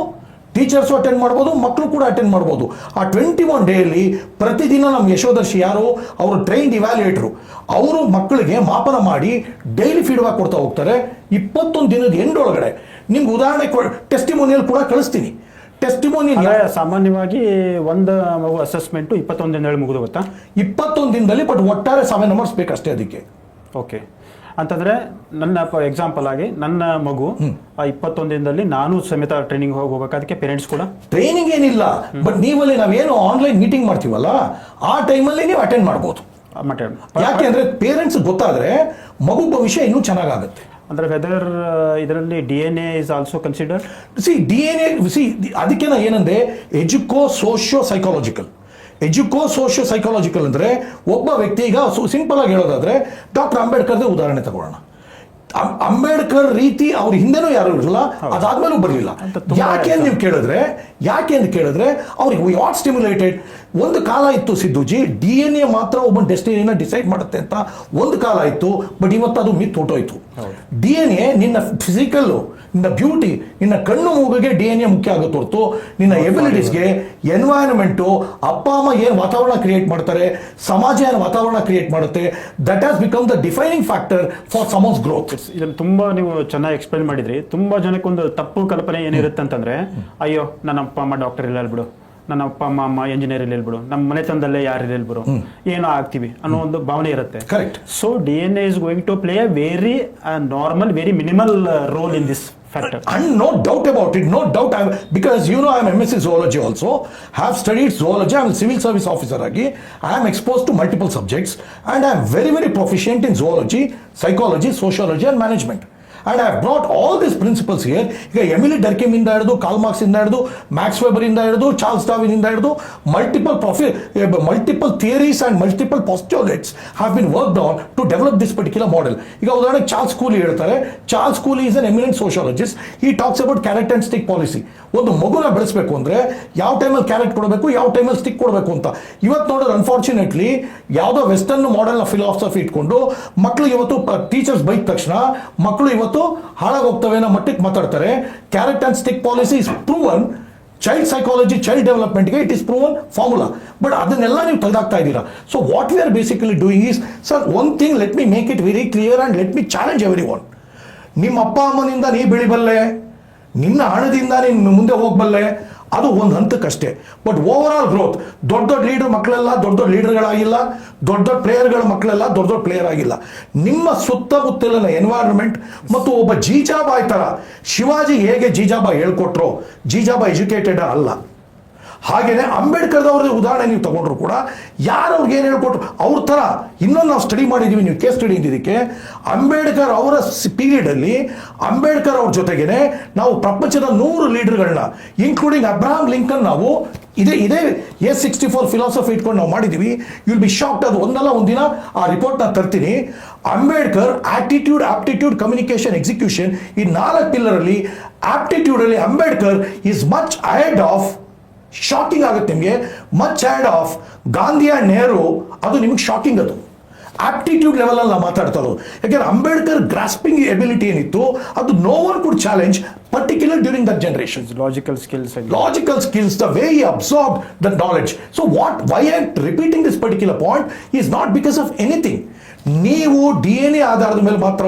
ಟೀಚರ್ಸು ಅಟೆಂಡ್ ಮಾಡ್ಬೋದು, ಮಕ್ಕಳು ಕೂಡ ಅಟೆಂಡ್ ಮಾಡ್ಬೋದು. ಆ 21 ಡೇಯಲ್ಲಿ ಪ್ರತಿದಿನ ನಮ್ಮ ಯಶೋದರ್ಶಿ ಯಾರು, ಅವರು ಟ್ರೈನ್ಡ್ ಇವ್ಯಾಲ್ಯೂಯೇಟ್ರು, ಅವರು ಮಕ್ಕಳಿಗೆ ಮಾಪನ ಮಾಡಿ ಡೈಲಿ ಫೀಡ್ಬ್ಯಾಕ್ ಕೊಡ್ತಾ ಹೋಗ್ತಾರೆ. 21 ದಿನದ ಎಂಡ್ ಒಳಗಡೆ ನಿಮ್ಗೆ ಉದಾಹರಣೆ ಟೆಸ್ಟಿಮೋನಿಯಲ್ ಕೂಡ ಕಳಿಸ್ತೀನಿ. ಟೆಸ್ಟಿಮೋನಿಯಲ್ ಸಾಮಾನ್ಯವಾಗಿ ಒಂದು ಮಗು ಅಸೆಸ್ಮೆಂಟ್ 21 ದಿನದಲ್ಲಿ ಮುಗಿದು ಗೊತ್ತಾ? 21 ದಿನದಲ್ಲಿ, ಬಟ್ ಒಟ್ಟಾರೆ 7 ಅವರ್ಸ್ ಬೇಕಷ್ಟೇ ಅದಕ್ಕೆ. ಓಕೆ, ಅಂತಂದ್ರೆ ನನ್ನ ಎಕ್ಸಾಂಪಲ್ ಆಗಿ ನನ್ನ ಮಗು ಆ 21 ದಿನದಲ್ಲಿ ನಾನು ಸಮೇತ ಟ್ರೈನಿಂಗ್ ಹೋಗ್ಬೇಕು. ಅದಕ್ಕೆ ಪೇರೆಂಟ್ಸ್ ಕೂಡ ಟ್ರೈನಿಂಗ್ ಏನಿಲ್ಲ, ಬಟ್ ನೀವಲ್ಲಿ ನಾವೇನು ಆನ್ಲೈನ್ ಮೀಟಿಂಗ್ ಮಾಡ್ತೀವಲ್ಲ ಆ ಟೈಮಲ್ಲಿ ನೀವು ಅಟೆಂಡ್ ಮಾಡ್ಬೋದು. ಯಾಕೆಂದ್ರೆ ಪೇರೆಂಟ್ಸ್ ಗೊತ್ತಾದ್ರೆ ಮಗು ಭವಿಷ್ಯ ಇನ್ನೂ ಚೆನ್ನಾಗಾಗುತ್ತೆ. ಅಂದ್ರೆ ವೆದರ್ ಇದರಲ್ಲಿ DNA is also consider. DNA ಅದಕ್ಕೆ ನಾ ಏನಂದ್ರೆ ಎಜುಕೋ ಸೋಷಿಯೋ ಸೈಕಾಲಜಿಕಲ್. ಅಂದ್ರೆ ಒಬ್ಬ ವ್ಯಕ್ತಿ, ಈಗ ಸಿಂಪಲ್ ಆಗಿ ಹೇಳೋದಾದ್ರೆ ಡಾಕ್ಟರ್ ಅಂಬೇಡ್ಕರ್ದೇ ಉದಾಹರಣೆ ತಗೊಳ್ಳೋಣ. ಅಂಬೇಡ್ಕರ್ ರೀತಿ ಅವ್ರ ಹಿಂದೆನೂ ಯಾರು ಇರಲಿಲ್ಲ, ಅದಾದ್ಮೇಲೂ ಬರಲಿಲ್ಲ. ಯಾಕೆ ಅಂತ ಕೇಳಿದ್ರೆ ಅವ್ರಿಗೆ ವಾಟ್ ಸ್ಟಿಮ್ಯುಲೇಟೆಡ್. ಒಂದು ಕಾಲ ಇತ್ತು ಸಿದ್ದುಜಿ, DNA ಮಾತ್ರ ಒಬ್ಬ ಡೆಸ್ಟಿನಿನ ಡಿಸೈಡ್ ಮಾಡುತ್ತೆ ಅಂತ ಒಂದು ಕಾಲ ಇತ್ತು, ಬಟ್ ಇವತ್ತು ಅದು ಮಿತ್ ಹೊಟ್ಟೋಯ್ತು. DNA ನಿನ್ನ ಫಿಸಿಕಲ್ಲು, ನಿನ್ನ ಬ್ಯೂಟಿ, ನಿನ್ನ ಕಣ್ಣು ಮೂಗಿಗೆ DNA ಮುಖ್ಯ ಆಗುತ್ತೆ ಹೊರತು ನಿನ್ನ ಎಬಿಲಿಟೀಸ್ಗೆ ಎನ್ವೈರನ್ಮೆಂಟು, ಅಪ್ಪ ಅಮ್ಮ ಏನು ವಾತಾವರಣ ಕ್ರಿಯೇಟ್ ಮಾಡ್ತಾರೆ, ಸಮಾಜ ಏನು ವಾತಾವರಣ ಕ್ರಿಯೇಟ್ ಮಾಡುತ್ತೆ, that has become the defining factor for summons growth. ಇದನ್ನು ತುಂಬಾ ನೀವು ಚೆನ್ನಾಗಿ ಎಕ್ಸ್ಪ್ಲೈನ್ ಮಾಡಿದ್ರಿ. ತುಂಬಾ ಜನಕ್ಕೆ ಒಂದು ತಪ್ಪು ಕಲ್ಪನೆ ಏನಿರುತ್ತೆ ಅಂತಂದ್ರೆ, ಅಯ್ಯೋ ನನ್ನ ಅಪ್ಪ ಅಮ್ಮ ಡಾಕ್ಟರ್ ಇಲ್ಲ ಬಿಡು, ನನ್ನ ಅಪ್ಪ ಅಮ್ಮ ಎಂಜಿನಿಯರ್ ಇಲ್ಲ ಬಿಡು, ನಮ್ಮ ಮನೆತನದಲ್ಲೇ ಯಾರು ಇಲ್ಲ ಬಿಡು, ಏನೋ ಆಗ್ತೀವಿ ಅನ್ನೋ ಒಂದು ಭಾವನೆ ಇರುತ್ತೆ. Correct. So DNA is going to play a very normal, very minimal role in this factor. And no doubt about it, no doubt. Because you know I am MSc zoology also, have studied zoology. I am a civil service officer agi. I am exposed to multiple subjects and I am very, very proficient in zoology, psychology, sociology and management. And I have brought all these principles here. ಈಗ Emily Durkheim ಇಂದ ಹಿಡಿದು, ಕಾಲ್ marks ಇಂದ ಹಿಡಿದು, Max weber ಇಂದ ಹಿಡಿದು, Charles Darwin ಇಂದ ಹಿಡಿದು, multiple theories and multiple postulates have been worked on to develop this particular model. ಈಗ ಉದಾಹರಣೆಗೆ ಚಾರ್ಲ್ಸ್ ಕೂಲಿ ಹೇಳ್ತಾರೆ. Charles Cooley is an eminent sociologist. He talks about carrot and stick policy. ಒಂದು ಮಗುನ ಬೆಳೆಸಬೇಕು ಅಂದ್ರೆ ಯಾವ ಟೈಮಲ್ಲಿ ಕ್ಯಾರೆಟ್ ಕೊಡಬೇಕು, ಯಾವ ಟೈಮಲ್ಲಿ ಸ್ಟಿಕ್ ಕೊಡಬೇಕು ಅಂತ. ಇವತ್ತು ನೋಡಿದ್ರೆ ಅನ್ಫಾರ್ಚುನೇಟ್ಲಿ ಯಾವುದೋ ವೆಸ್ಟರ್ನ್ ಮಾಡೆಲ್ನ ಫಿಲಾಸಫಿ ಇಟ್ಕೊಂಡು ಮಕ್ಕಳು ಇವತ್ತು ಟೀಚರ್ಸ್ ಬೈದ ತಕ್ಷಣ ಮಕ್ಕಳು ಇವತ್ತು ಹಾಳಾಗೋಗ್ತವೆ ಅನ್ನೋ ಮಟ್ಟಕ್ಕೆ ಮಾತಾಡ್ತಾರೆ. Carrot and stick policy is proven. Child psychology, child ಡೆವಲಪ್ಮೆಂಟ್ಗೆ it is proven formula. But ಅದನ್ನೆಲ್ಲ ನೀವು ತೆಗೆದಾಕ್ತಾ ಇದ್ದೀರಾ. So what we are basically doing is, sir one thing let me make it very clear and let me challenge everyone. ನಿಮ್ಮ ಅಪ್ಪ ಅಮ್ಮನಿಂದ ನೀ ಬೆಳಿಬಲ್ಲೆ, ನಿನ್ನ ಹಣದಿಂದ ನೀನು ಮುಂದೆ ಹೋಗಬಲ್ಲೆ, ಅದು ಒಂದು ಹಂತಕ್ಕಷ್ಟೇ. ಬಟ್ ಓವರ್ ಆಲ್ ಗ್ರೋತ್, ದೊಡ್ಡ ಲೀಡರ್ ಮಕ್ಕಳೆಲ್ಲ ದೊಡ್ಡ ಲೀಡರ್ಗಳಾಗಿಲ್ಲ, ದೊಡ್ಡ ಪ್ಲೇಯರ್ಗಳ ಮಕ್ಕಳೆಲ್ಲ ದೊಡ್ಡ ಪ್ಲೇಯರ್ ಆಗಿಲ್ಲ. ನಿಮ್ಮ ಸುತ್ತಮುತ್ತಲಿನ ಎನ್ವೈರನ್ಮೆಂಟ್ ಮತ್ತು ಒಬ್ಬ ಜೀಜಾಬಾಯ್ ಥರ, ಶಿವಾಜಿ ಹೇಗೆ ಜೀಜಾಬಾಯ್ ಹೇಳ್ಕೊಟ್ರೋ, ಜೀಜಾಬಾಯ್ ಎಜುಕೇಟೆಡ್ ಅಲ್ಲ. ಹಾಗೇನೆ ಅಂಬೇಡ್ಕರ್ದವ್ರದ್ದು ಉದಾಹರಣೆ ನೀವು ತಗೊಂಡ್ರು ಕೂಡ ಯಾರು ಅವ್ರಿಗೆ ಏನು ಹೇಳ್ಕೊಟ್ರು ಅವ್ರ ಥರ ಇನ್ನೊಂದು ನಾವು ಸ್ಟಡಿ ಮಾಡಿದ್ದೀವಿ. ನೀವು ಕೇಸ್ ಸ್ಟಡಿ ಇದ್ದಿದ್ದಕ್ಕೆ ಅಂಬೇಡ್ಕರ್ ಅವರ ಪೀರಿಯಡಲ್ಲಿ ಅಂಬೇಡ್ಕರ್ ಅವ್ರ ಜೊತೆಗೇನೆ ನಾವು ಪ್ರಪಂಚದ 100 ಲೀಡರ್ಗಳನ್ನ ಇನ್ಕ್ಲೂಡಿಂಗ್ ಅಬ್ರಹಾಂ ಲಿಂಕನ್ ನಾವು ಇದೇ A64 ಫಿಲಾಸಫಿ ಇಟ್ಕೊಂಡು ನಾವು ಮಾಡಿದ್ದೀವಿ. You'll be shocked. ಅದು ಒಂದಲ್ಲ ಒಂದಿನ ಆ ರಿಪೋರ್ಟ್ ನಾನು ತರ್ತೀನಿ. Ambedkar attitude, aptitude, communication, execution, ಈ 4 ಪಿಲ್ಲರಲ್ಲಿ ಆಪ್ಟಿಟ್ಯೂಡಲ್ಲಿ Ambedkar is much ahead of, shocking ಆಗುತ್ತೆ ನಿಮಗೆ, much ahead of Gandhi and Nehru. ಅದು ನಿಮಗೆ ಶಾಕಿಂಗ್. ಅದು ಆಪ್ಟಿಟ್ಯೂಡ್ ಲೆವೆಲಲ್ಲಿ ನಾವು ಮಾತಾಡ್ತಾ ಇರೋದು. ಯಾಕೆಂದ್ರೆ ಅಂಬೇಡ್ಕರ್ ಗ್ರಾಸ್ಪಿಂಗ್ ಎಬಿಲಿಟಿ ಏನಿತ್ತು ಅದು no one could challenge, particularly during that generation. Logical skills, the way he absorbed the knowledge. So why I am repeating this particular point is not because of anything. ನೀವು DNA ಆಧಾರದ ಮೇಲೆ ಮಾತ್ರ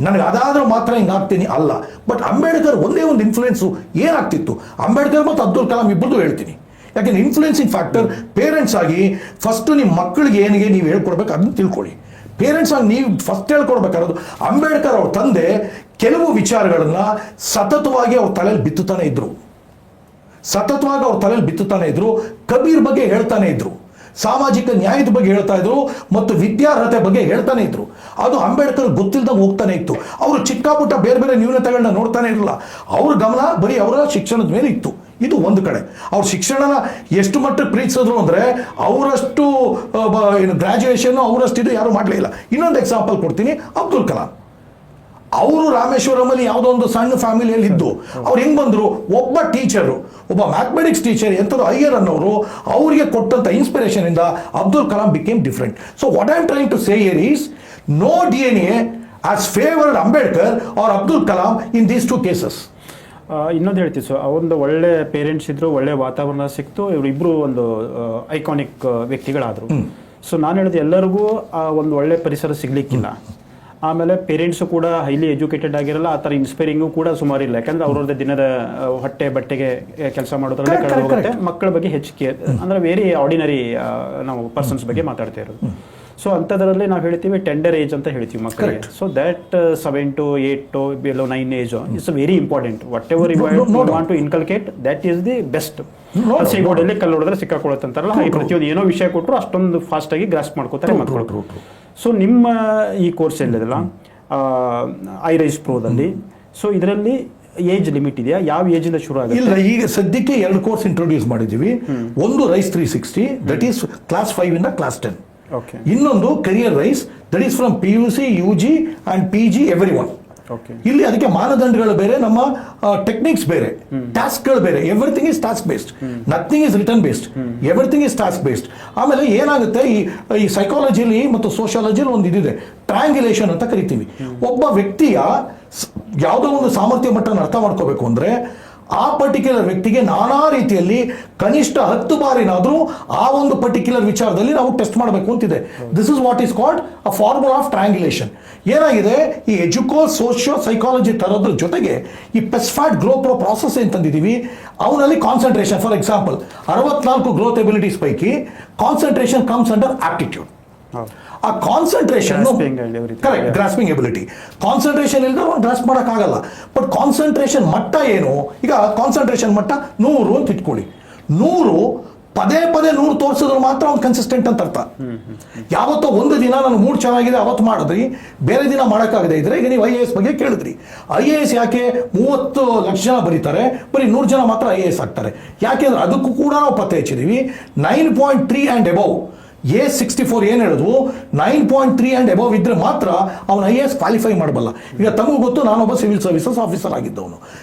ನನಗೆ ಅದಾದ್ರೂ ಮಾತ್ರ ಹಿಂಗಾಗ್ತೀನಿ ಅಲ್ಲ. But Ambedkar ಒಂದೇ ಒಂದು influence ಏನಾಗ್ತಿತ್ತು, ಅಂಬೇಡ್ಕರ್ ಮತ್ತು ಅಬ್ದುಲ್ ಕಲಾಂ ಇಬ್ಬರದು ಹೇಳ್ತೀನಿ. ಯಾಕೆಂದ್ರೆ ಇನ್ಫ್ಲೂಯೆನ್ಸಿಂಗ್ ಫ್ಯಾಕ್ಟರ್ ಪೇರೆಂಟ್ಸ್ ಆಗಿ ಫಸ್ಟ್ ನಿಮ್ಮ ಮಕ್ಕಳಿಗೆ ಏನಿಗೆ ನೀವು ಹೇಳ್ಕೊಡ್ಬೇಕು ಅದನ್ನ ತಿಳ್ಕೊಳ್ಳಿ. ಪೇರೆಂಟ್ಸ್ ಆಗಿ ನೀವು ಫಸ್ಟ್ ಹೇಳ್ಕೊಡ್ಬೇಕಾರೋದು ಅಂಬೇಡ್ಕರ್ ಅವ್ರ ತಂದೆ ಕೆಲವು ವಿಚಾರಗಳನ್ನ ಸತತವಾಗಿ ಅವ್ರ ತಲೆಯಲ್ಲಿ ಬಿತ್ತುತ್ತಾನೆ ಇದ್ರು. ಕಬೀರ್ ಬಗ್ಗೆ ಹೇಳ್ತಾನೆ ಇದ್ರು, ಸಾಮಾಜಿಕ ನ್ಯಾಯದ ಬಗ್ಗೆ ಹೇಳ್ತಾ ಇದ್ರು ಮತ್ತು ವಿದ್ಯಾರ್ಹತೆ ಬಗ್ಗೆ ಹೇಳ್ತಾನೆ ಇದ್ರು. ಅದು ಅಂಬೇಡ್ಕರ್ ಗೊತ್ತಿಲ್ಲದಂಗೆ ಹೋಗ್ತಾನೆ ಇತ್ತು. ಅವರು ಚಿಕ್ಕ ಪುಟ್ಟ ಬೇರೆ ಬೇರೆ ನ್ಯೂನತೆಗಳನ್ನ ನೋಡ್ತಾನೆ ಇರಲಿಲ್ಲ. ಅವ್ರ ಗಮನ ಬರೀ ಅವರ ಶಿಕ್ಷಣದ ಮೇಲೆ ಇತ್ತು. ಇದು ಒಂದು ಕಡೆ. ಅವ್ರ ಶಿಕ್ಷಣನ ಎಷ್ಟು ಮಟ್ಟಕ್ಕೆ ಪ್ರೀತಿಸಿದ್ರು ಅಂದರೆ ಅವರಷ್ಟು ಗ್ರಾಜುಯೇಷನ್ ಅವರಷ್ಟು ಇದು ಯಾರು ಮಾಡಲೇ ಇಲ್ಲ. ಇನ್ನೊಂದು ಎಕ್ಸಾಂಪಲ್ ಕೊಡ್ತೀನಿ, ಅಬ್ದುಲ್ ಕಲಾಂ. ಅವರು ರಾಮೇಶ್ವರಮಲ್ಲಿ ಯಾವುದೋ ಒಂದು ಸಣ್ಣ ಫ್ಯಾಮಿಲಿಯಲ್ಲಿ ಇದ್ದು ಅವ್ರು ಹೆಂಗ್ ಬಂದ್ರು, ಒಬ್ಬ ಟೀಚರು, ಒಬ್ಬ ಮ್ಯಾಥಮೆಟಿಕ್ಸ್ ಟೀಚರ್ ಎಂಥದ್ದು ಅಯ್ಯರ್ ಅನ್ನೋರು ಅವರಿಗೆ ಕೊಟ್ಟಂತ ಇನ್ಸ್ಪಿರೇಷನ್ ಇಂದ Abdul Kalam became different. So what I am trying to say here is no DNA as favoured Ambedkar or Abdul Kalam in these two cases. ಇನ್ನೊಂದು ಹೇಳ್ತೀವಿ ಸೊ ಒಂದು ಒಳ್ಳೆ ಪೇರೆಂಟ್ಸ್ ಇದ್ರು, ಒಳ್ಳೆ ವಾತಾವರಣ ಸಿಕ್ತು, ಇವರಿಬ್ರು ಒಂದು ಐಕಾನಿಕ್ ವ್ಯಕ್ತಿಗಳಾದ್ರು. ಸೊ ನಾನು ಹೇಳಿದೆ ಎಲ್ಲರಿಗೂ ಒಂದು ಒಳ್ಳೆ ಪರಿಸರ ಸಿಗ್ಲಿಕ್ಕಿಲ್ಲ. ಆಮೇಲೆ ಪೇರೆಂಟ್ಸು ಕೂಡ ಹೈಲಿ ಎಜುಕೇಟೆಡ್ ಆಗಿರಲ್ಲ, ಆ ಥರ ಇನ್ಸ್ಪೈರಿಂಗು ಕೂಡ ಸುಮಾರು ಇಲ್ಲ. ಯಾಕಂದ್ರೆ ಅವ್ರವ್ರದ್ದು ದಿನದ ಹೊಟ್ಟೆ ಬಟ್ಟೆಗೆ ಕೆಲಸ ಮಾಡೋದ್ರಲ್ಲೇ ಕಳೆದು ಹೋಗುತ್ತೆ. ಮಕ್ಕಳ ಬಗ್ಗೆ ಹೆಚ್ಚಿಗೆ ಅಂದ್ರೆ ವೆರಿ ಆರ್ಡಿನರಿ ನಾವು ಪರ್ಸನ್ಸ್ ಬಗ್ಗೆ ಮಾತಾಡ್ತಾ ಇರೋದು. ಸೊ ಅಂಥದ್ರಲ್ಲಿ ನಾವು ಹೇಳ್ತೀವಿ ಟೆಂಡರ್ ಏಜ್ ಅಂತ ಹೇಳ್ತೀವಿ ಮಕ್ಕಳಿಗೆ. So that 7 to 8 to below 9 age is very important. Whatever you want to inculcate that is the best. ಹಸಿಗೋಡಲ್ಲಿ ಕಲ್ಲು ಹೊಡೆದ್ರೆ ಸಿಕ್ಕಾಕೊಳ್ಳುತ್ತಂತಾರಲ್ಲ, ಈ ಪ್ರತಿಯೊಂದು ಏನೋ ವಿಷಯ ಕೊಟ್ಟರು ಅಷ್ಟೊಂದು ಫಾಸ್ಟ್ ಆಗಿ ಗ್ರಾಸ್ಪ್ ಮಾಡ್ಕೋತಾರೆ ಮಕ್ಕಳು. ಸೊ ನಿಮ್ಮ ಈ ಕೋರ್ಸ್ ಏನಿದೆಲ್ಲ ಐರೈಸ್ ಪ್ರೋದಲ್ಲಿ, ಸೊ ಇದರಲ್ಲಿ ಏಜ್ ಲಿಮಿಟ್ ಇದೆಯಾ? ಯಾವ ಏಜ್ ಇಂದ ಶುರು ಆಗುತ್ತೆ? ಇಲ್ಲ, ಈಗ ಸದ್ಯಕ್ಕೆ 2 ಕೋರ್ಸ್ ಇಂಟ್ರೊಡ್ಯೂಸ್ ಮಾಡಿದ್ದೀವಿ. ಒಂದು ರೈಸ್ 360, ದಟ್ ಈಸ್ ಕ್ಲಾಸ್ 5 ಇಂದ ಕ್ಲಾಸ್ 10. ಇನ್ನೊಂದು career rise, that is from PUC, UG and PG every one. ಇಲ್ಲಿ ಅದಕ್ಕೆ ಮಾನದಂಡಗಳು ಬೇರೆ, ನಮ್ಮ ಟೆಕ್ನಿಕ್ಸ್ ಬೇರೆ, ಟಾಸ್ಕ್ಗಳು ಬೇರೆ. Everything is task based, nothing is return based, everything is task based. ಆಮೇಲೆ ಏನಾಗುತ್ತೆ, ಈ ಸೈಕಾಲಜಿಲಿ ಮತ್ತು ಸೋಷಿಯಾಲಜಿಲಿ ಒಂದು ಇದಿದೆ, ಟ್ರ್ಯಾಂಗ್ಯುಲೇಷನ್ ಅಂತ ಕರಿತೀವಿ. ಒಬ್ಬ ವ್ಯಕ್ತಿಯ ಯಾವುದೋ ಒಂದು ಸಾಮರ್ಥ್ಯ ಮಟ್ಟನ ಅರ್ಥ ಮಾಡ್ಕೋಬೇಕು ಅಂದ್ರೆ ಆ ಪರ್ಟಿಕ್ಯುಲರ್ ವ್ಯಕ್ತಿಗೆ ನಾನಾ ರೀತಿಯಲ್ಲಿ ಕನಿಷ್ಠ 10 ಬಾರಿನಾದ್ರೂ ಆ ಒಂದು ಪರ್ಟಿಕ್ಯುಲರ್ ವಿಚಾರದಲ್ಲಿ ನಾವು ಟೆಸ್ಟ್ ಮಾಡಬೇಕು ಅಂತಿದೆ. This is what is called a formula of triangulation. ಏನಾಗಿದೆ, ಈ ಸೋಶಿಯೋ ಸೈಕಾಲಜಿ ತರೋದ್ರ ಜೊತೆಗೆ ಈ ಪೆಸ್ಫ್ಯಾಟ್ ಗ್ರೋ ಪ್ರೋ ಪ್ರಾಸೆಸ್ ಏನ್ ತಂದಿದ್ದೀವಿ, ಅವನಲ್ಲಿ concentration. For example 64 growth abilities ಪೈಕಿ ಕಾನ್ಸಂಟ್ರೇಷನ್ ಕಮ್ಸ್ ಅಂಡರ್ ಆಪ್ಟಿಟ್ಯೂಡ್. ಆ concentration correct, grasping ability. Concentration ಇಲ್ಲದೆ ಅವ್ನು ಗ್ರಾಸ್ಪ್ ಮಾಡೋಕ್ಕಾಗಲ್ಲ. ಬಟ್ ಕಾನ್ಸಂಟ್ರೇಷನ್ ಮಟ್ಟ ಏನು, ಈಗ ಕಾನ್ಸಂಟ್ರೇಷನ್ ಮಟ್ಟ 100 ಅಂತ ಇಟ್ಕೊಳ್ಳಿ. 100 ಪದೇ 100 ತೋರಿಸಿದ್ರೆ ಮಾತ್ರ ಅವ್ನು ಕನ್ಸಿಸ್ಟೆಂಟ್ ಅಂತ ಅರ್ಥ. ಯಾವತ್ತೋ ಒಂದು ದಿನ ನಾನು ಮೂಡ್ ಚೆನ್ನಾಗಿದೆ ಅವತ್ತು ಮಾಡಿದ್ರಿ, ಬೇರೆ ದಿನ ಮಾಡೋಕ್ಕಾಗದೆ ಇದ್ರೆ, ಈಗ ನೀವು IAS ಬಗ್ಗೆ ಕೇಳಿದ್ರಿ. IAS ಯಾಕೆ 30 ಲಕ್ಷ ಜನ ಬರೀತಾರೆ, ಬರೀ 100 ಜನ ಮಾತ್ರ IAS ಆಗ್ತಾರೆ? ಯಾಕೆಂದ್ರೆ ಅದಕ್ಕೂ ಕೂಡ ನಾವು ಪತ್ತೆ ಹಚ್ಚಿದೀವಿ. 9.3 ಆ್ಯಂಡ್ ಎಬವ್ A64 ಏನು ಹೇಳಿದ್ವು, 9.3 ಆ್ಯಂಡ್ ಎಬವ್ ಇದ್ರೆ ಮಾತ್ರ ಅವನು IAS ಕ್ವಾಲಿಫೈ ಮಾಡಬಲ್ಲ. ಈಗ ತಮಗೂ ಗೊತ್ತು, ನಾನೊಬ್ಬ ಸಿವಿಲ್ ಸರ್ವಿಸಸ್ ಆಫೀಸರ್ ಆಗಿದ್ದವನು.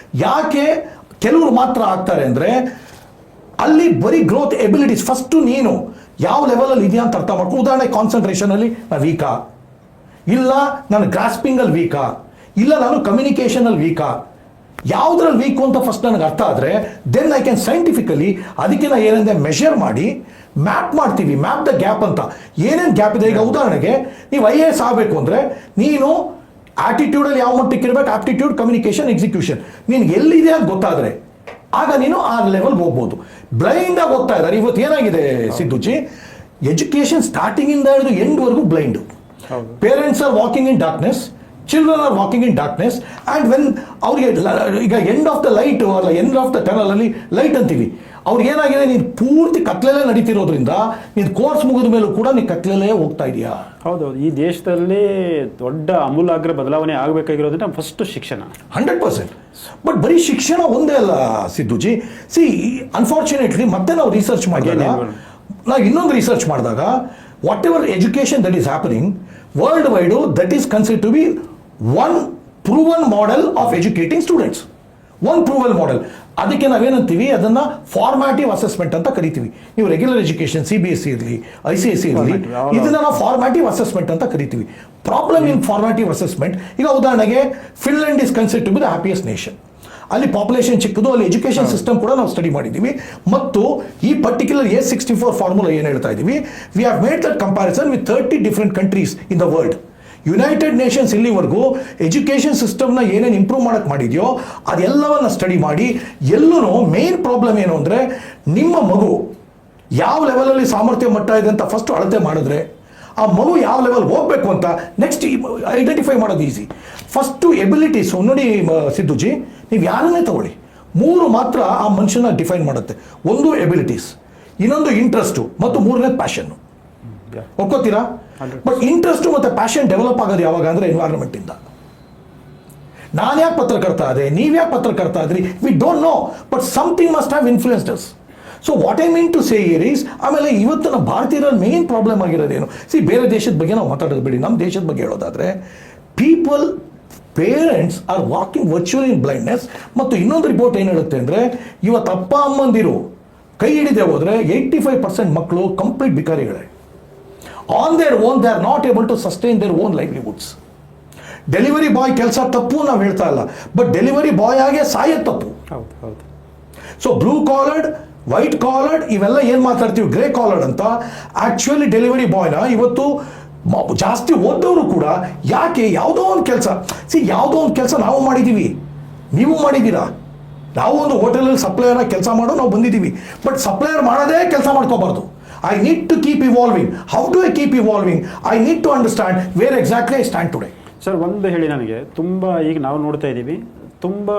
ಯಾಕೆ ಕೆಲವರು ಮಾತ್ರ ಆಗ್ತಾರೆ ಅಂದ್ರೆ, ಅಲ್ಲಿ ಬರೀ ಗ್ರೋತ್ ಎಬಿಲಿಟೀಸ್ ಫಸ್ಟ್ ನೀನು ಯಾವ ಲೆವೆಲಲ್ಲಿ ಇದೆಯಾ ಅಂತ ಅರ್ಥ ಮಾಡ್ಕೊ. ಉದಾಹರಣೆ, ಕಾನ್ಸಂಟ್ರೇಷನ್ ಅಲ್ಲಿ ನಾನು ವೀಕಾ, ಇಲ್ಲ ನಾನು ಗ್ರಾಸ್ಪಿಂಗ್ ಅಲ್ಲಿ ವೀಕಾ, ಇಲ್ಲ ನಾನು ಕಮ್ಯುನಿಕೇಶನ್ ಅಲ್ಲಿ ವೀಕಾ, ಯಾವುದ್ರಲ್ಲಿ ವೀಕು ಅಂತ ಫಸ್ಟ್ ನನಗೆ ಅರ್ಥ ಆದರೆ ದೆನ್ ಐ ಕ್ಯಾನ್ ಸೈಂಟಿಫಿಕಲಿ ಅದಕ್ಕೆ ನಾ ಏನಂದ್ರೆ ಮೆಷರ್ ಮಾಡಿ ಮ್ಯಾಪ್ ಮಾಡ್ತೀವಿ. ಮ್ಯಾಪ್ ದ ಗ್ಯಾಪ್ ಅಂತ. ಏನೇನು ಗ್ಯಾಪ್ ಇದೆ, ಈಗ ಉದಾಹರಣೆಗೆ ನೀವು IAS ಆಗಬೇಕು ಅಂದರೆ ನೀನು ಆಟಿಟ್ಯೂಡಲ್ಲಿ ಯಾವ ಮಟ್ಟಕ್ಕೆ ಇರಬೇಕು, ಆಪ್ಟಿಟ್ಯೂಡ್, ಕಮ್ಯುನಿಕೇಶನ್, ಎಕ್ಸಿಕ್ಯೂಷನ್ ನೀನು ಎಲ್ಲಿದೆ ಅಂತ ಗೊತ್ತಾದರೆ ಆಗ ನೀನು ಆ ಲೆವೆಲ್ಗೆ ಹೋಗ್ಬೋದು. ಬ್ಲೈಂಡ್ ಆಗಿ ಹೋಗ್ತಾ ಇದ್ದಾರೆ ಇವತ್ತು. ಏನಾಗಿದೆ ಸಿದ್ದುಜಿ, ಎಜುಕೇಶನ್ ಸ್ಟಾರ್ಟಿಂಗ್ ಇಂದ ಹಿಡಿದು ಎಂಡ್ ವರೆಗೂ blind. Parents are walking in darkness, children are walking in darkness, and when ಅವ್ರಿಗೆ ಈಗ ಎಂಡ್ ಆಫ್ ದ ಲೈಟ್ ಅಲ್ಲ ಎಂಡ್ ಆಫ್ ದ ಟನಲ್ ಅಲ್ಲಿ ಲೈಟ್ ಅಂತೀವಿ. ಅವ್ರಿಗೆ ಏನಾಗಿದೆ, ನೀನು ಪೂರ್ತಿ ಕತ್ಲೆಲ್ಲೇ ನಡೀತಿರೋದ್ರಿಂದ ನೀನು ಕೋರ್ಸ್ ಮುಗಿದ ಮೇಲೂ ಕೂಡ ನೀನು ಕತ್ಲೆಲ್ಲೇ ಹೋಗ್ತಾ ಇದೆಯಾ? ಹೌದೌದು. ಈ ದೇಶದಲ್ಲಿ ದೊಡ್ಡ ಅಮೂಲಾಗ್ರ ಬದಲಾವಣೆ ಆಗಬೇಕಾಗಿರೋದ್ರಿಂದ ಫಸ್ಟ್ ಶಿಕ್ಷಣ 100%. ಬಟ್ ಬರೀ ಶಿಕ್ಷಣ ಒಂದೇ ಅಲ್ಲ ಸಿದ್ದುಜಿ. ಅನ್ಫಾರ್ಚುನೇಟ್ಲಿ ಮತ್ತೆ ನಾವು ರಿಸರ್ಚ್ ಮಾಡಿದಾಗ, ನಾವು ಇನ್ನೊಂದು ರಿಸರ್ಚ್ ಮಾಡಿದಾಗ, whatever education that is happening worldwide, that is considered to be one proven model of educating students. One proven model. ಅದಕ್ಕೆ ನಾವೇನಂತೀವಿ, ಅದನ್ನ ಫಾರ್ಮ್ಯಾಟಿವ್ ಅಸೆಸ್ಮೆಂಟ್ ಅಂತ ಕರಿತೀವಿ. ನೀವು ರೆಗ್ಯುಲರ್ ಎಜುಕೇಶನ್ CBSE ಇರಲಿ, ICSE ಇರಲಿ, ಇದನ್ನ ನಾವು ಫಾರ್ಮ್ಯಾಟಿವ್ ಅಸೆಸ್ಮೆಂಟ್ ಅಂತ ಕರಿತೀವಿ. ಪ್ರಾಬ್ಲಮ್ ಇನ್ ಫಾರ್ಮ್ಯಾಟಿವ್ ಅಸೆಸ್ಮೆಂಟ್, ಈಗ ಉದಾಹರಣೆಗೆ Finland is considered to be the happiest nation. ಅಲ್ಲಿ ಪಾಪ್ಯುಲೇಷನ್ ಚಿಕ್ಕದು, ಅಲ್ಲಿ ಎಜುಕೇಶನ್ ಸಿಸ್ಟಮ್ ಕೂಡ ನಾವು ಸ್ಟಡಿ ಮಾಡಿದ್ದೀವಿ. ಮತ್ತು ಈ ಪರ್ಟಿಕ್ಯುಲರ್ A64 ಫಾರ್ಮುಲಾ ಏನು ಹೇಳ್ತಾ ಇದ್ದೀವಿ, we have made that comparison with 30 different countries in the world. United Nations ಇಲ್ಲಿವರೆಗೂ ಎಜುಕೇಷನ್ ಸಿಸ್ಟಮ್ನ ಏನೇನು ಇಂಪ್ರೂವ್ ಮಾಡಕ್ಕೆ ಮಾಡಿದೆಯೋ ಅದೆಲ್ಲವನ್ನ ಸ್ಟಡಿ ಮಾಡಿ, ಎಲ್ಲೂ ಮೇನ್ ಪ್ರಾಬ್ಲಮ್ ಏನು ಅಂದರೆ ನಿಮ್ಮ ಮಗು ಯಾವ ಲೆವೆಲಲ್ಲಿ ಸಾಮರ್ಥ್ಯ ಮಟ್ಟ ಇದೆ ಅಂತ ಫಸ್ಟ್ ಅಳತೆ ಮಾಡಿದ್ರೆ ಆ ಮಗು ಯಾವ ಲೆವೆಲ್ ಹೋಗ್ಬೇಕು ಅಂತ ನೆಕ್ಸ್ಟ್ ಐಡೆಂಟಿಫೈ ಮಾಡೋದು ಈಸಿ. ಫಸ್ಟು ಎಬಿಲಿಟೀಸ್ ನೋಡಿ ಸಿದ್ದುಜಿ, ನೀವು ಯಾರನ್ನೇ ತಗೊಳ್ಳಿ, 3 ಮಾತ್ರ ಆ ಮನುಷ್ಯನ ಡಿಫೈನ್ ಮಾಡುತ್ತೆ. ಒಂದು ಎಬಿಲಿಟೀಸ್, ಇನ್ನೊಂದು ಇಂಟ್ರೆಸ್ಟು, ಮತ್ತು 3ನೇದು ಪ್ಯಾಷನ್ನು. ಒಪ್ಕೋತೀರಾ? ಬಟ್ ಇಂಟ್ರೆಸ್ಟು ಮತ್ತು ಪ್ಯಾಷನ್ ಡೆವಲಪ್ ಆಗೋದು ಯಾವಾಗ ಅಂದರೆ ಎನ್ವೈರನ್ಮೆಂಟಿಂದ. ನಾನು ಯಾಕೆ ಪತ್ರಕರ್ತ ಆದೆ, ನೀವು ಯಾಕೆ ಪತ್ರಕರ್ತ ಆದ್ರಿ, we don't know, but something must have influenced us. So what I mean to say here is, ಆಮೇಲೆ ಇವತ್ತಿನ ಭಾರತೀಯರ ಮೇನ್ ಪ್ರಾಬ್ಲಮ್ ಆಗಿರೋದೇನು, ಬೇರೆ ದೇಶದ ಬಗ್ಗೆ ನಾವು ಮಾತಾಡೋದು ಬಿಡಿ, ನಮ್ಮ ದೇಶದ ಬಗ್ಗೆ ಹೇಳೋದಾದರೆ parents are walking virtual in blindness. ಮತ್ತು ಇನ್ನೊಂದು ರಿಪೋರ್ಟ್ ಏನು ಹೇಳುತ್ತೆ ಅಂದರೆ, ಇವತ್ತು ಅಪ್ಪ ಅಮ್ಮಂದಿರು ಕೈ ಹಿಡಿದೇ ಹೋದರೆ 85% ಮಕ್ಕಳು ಕಂಪ್ಲೀಟ್ ಬಿಕಾರಿಗಳೇ. On their own they are not able to sustain their own livelihoods. Delivery boy ಕೆಲಸ ತಪ್ಪು ನಾವು ಹೇಳ್ತಾ ಇಲ್ಲ, ಬಟ್ ಡೆಲಿವರಿ ಬಾಯ್ ಆಗೇ ಸಾಯೋದು ತಪ್ಪು. So blue collared, white collared ಇವೆಲ್ಲ ಏನು ಮಾತಾಡ್ತೀವಿ ಗ್ರೇ ಕಾಲರ್ಡ್ ಅಂತ, ಆ್ಯಕ್ಚುಲಿ ಡೆಲಿವರಿ ಬಾಯ್ನ ಇವತ್ತು ಜಾಸ್ತಿ ಓದೋರು ಕೂಡ ಯಾಕೆ ಯಾವುದೋ ಒಂದು ಕೆಲಸ, ಯಾವುದೋ ಒಂದು ಕೆಲಸ ನಾವು ಮಾಡಿದ್ದೀವಿ, ನೀವು ಮಾಡಿದ್ದೀರಾ, ನಾವು ಒಂದು ಹೋಟೆಲಲ್ಲಿ ಸಪ್ಲೈಯರ್ನ ಕೆಲಸ ಮಾಡೋ ನಾವು ಬಂದಿದ್ದೀವಿ, ಬಟ್ ಸಪ್ಲೈಯರ್ ಮಾಡೋದೇ ಕೆಲಸ ಮಾಡ್ಕೋಬಾರ್ದು. I need to keep evolving. How do I keep evolving? I need to understand where exactly I stand today. Sir, ಒಂದು ಹೇಳಿ, ನನಗೆ ತುಂಬ ಈಗ ನಾವು ನೋಡ್ತಾ ಇದ್ದೀವಿ, ತುಂಬ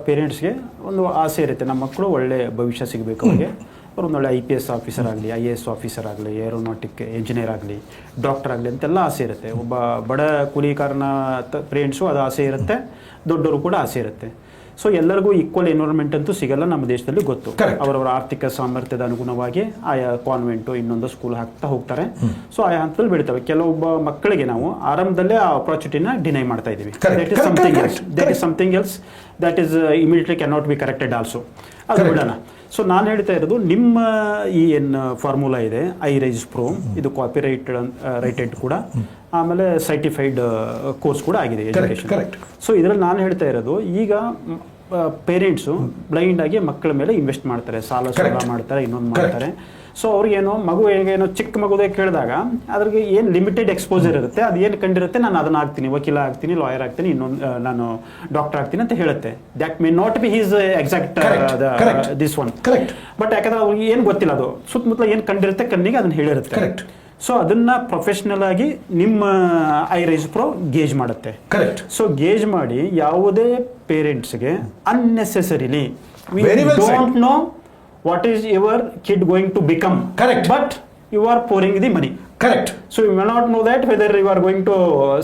ಪೇರೆಂಟ್ಸ್ಗೆ ಒಂದು ಆಸೆ ಇರುತ್ತೆ, ನಮ್ಮ ಮಕ್ಕಳು ಒಳ್ಳೆ ಭವಿಷ್ಯ ಸಿಗಬೇಕು, ಅವ್ರಿಗೆ ಅವ್ರು ಒಂದು ಒಳ್ಳೆ IPS ಆಫೀಸರ್ ಆಗಲಿ, IAS ಆಫೀಸರ್ ಆಗಲಿ, ಏರೋನಾಟಿಕ್ ಇಂಜಿನಿಯರ್ ಆಗಲಿ, ಡಾಕ್ಟರ್ ಆಗಲಿ ಅಂತೆಲ್ಲ ಆಸೆ ಇರುತ್ತೆ. ಒಬ್ಬ ಬಡ ಕೂಲಿಕಾರನ ಪೇರೆಂಟ್ಸು ಅದು ಆಸೆ ಇರುತ್ತೆ, ದೊಡ್ಡವರು ಕೂಡ ಆಸೆ ಇರುತ್ತೆ. ಸೊ ಎಲ್ಲರಿಗೂ ಈಕ್ವಲ್ ಎನ್ವೈರನ್ಮೆಂಟ್ ಅಂತೂ ಸಿಗಲ್ಲ ನಮ್ಮ ದೇಶದಲ್ಲಿ, ಗೊತ್ತು. ಅವರವರ ಆರ್ಥಿಕ ಸಾಮರ್ಥ್ಯದ ಅನುಗುಣವಾಗಿ ಆಯಾ ಕಾನ್ವೆಂಟು ಇನ್ನೊಂದು ಸ್ಕೂಲ್ ಹಾಕ್ತಾ ಹೋಗ್ತಾರೆ. ಸೊ ಆಯಾ ಹಂತದಲ್ಲಿ ಬೆಳಿತವೆ. ಕೆಲವೊಬ್ಬ ಮಕ್ಕಳಿಗೆ ನಾವು ಆರಂಭದಲ್ಲೇ ಆ ಆಪರ್ಚುನಿಟಿನ ಡಿನೈ ಮಾಡ್ತಾ ಇದ್ದೀವಿ. That is something else that is immediately can not be corrected also. ಅದು ಬಿಡೋಣ. ಸೊ ನಾನು ಹೇಳ್ತಾ ಇರೋದು, ನಿಮ್ಮ ಈ ಏನು ಫಾರ್ಮುಲಾ ಇದೆ iRise Pro, ಇದು ರೈಟೆಡ್ ಕೂಡ, ಆಮೇಲೆ ಸರ್ಟಿಫೈಡ್ ಕೋರ್ಸ್ ಕೂಡ ಆಗಿದೆ ಎಜುಕೇಶನ್. ಸೊ ಇದರಲ್ಲಿ ನಾನು ಹೇಳ್ತಾ ಇರೋದು, ಈಗ ಪೇರೆಂಟ್ಸು ಬ್ಲೈಂಡ್ ಆಗಿ ಮಕ್ಕಳ ಮೇಲೆ ಇನ್ವೆಸ್ಟ್ ಮಾಡ್ತಾರೆ, ಸಾಲ ಮಾಡ್ತಾರೆ, ಇನ್ನೊಂದು ಮಾಡ್ತಾರೆ. ಸೊ ಅವ್ರಿಗೇನೋ ಮಗು ಹೇಗೇನೋ ಚಿಕ್ಕ ಮಗುದೇ ಕೇಳಿದಾಗ ಅದ್ರಿಗೆ ಏನು ಲಿಮಿಟೆಡ್ ಎಕ್ಸ್ಪೋಜರ್ ಇರುತ್ತೆ, ಅದು ಏನು ಕಂಡಿರುತ್ತೆ, ನಾನು ಅದನ್ನ ಆಗ್ತೀನಿ, ವಕೀಲ ಆಗ್ತೀನಿ, ಲಾಯರ್ ಆಗ್ತೀನಿ, ಇನ್ನೊಂದು ನಾನು ಡಾಕ್ಟರ್ ಆಗ್ತೀನಿ ಅಂತ ಹೇಳುತ್ತೆ. That may not be his exact this one. But ಯಾಕಂದ್ರೆ ಅವ್ರಿಗೆ ಏನು ಗೊತ್ತಿಲ್ಲ, ಅದು ಸುತ್ತಮುತ್ತಲ ಏನು ಕಂಡಿರುತ್ತೆ ಕಣ್ಣಿಗೆ ಅದನ್ನ ಹೇಳಿರುತ್ತೆ. ಸೊ ಅದನ್ನ ಪ್ರೊಫೆಷನಲ್ ಆಗಿ ನಿಮ್ಮ iRise Pro ಗೇಜ್ ಮಾಡುತ್ತೆ. ಸೊ ಗೇಜ್ ಮಾಡಿ ಯಾವುದೇ ಪೇರೆಂಟ್ಸ್ಗೆ unnecessarily don't know what is your kid going to become, but you are pouring the money. So you may not know that whether you are going to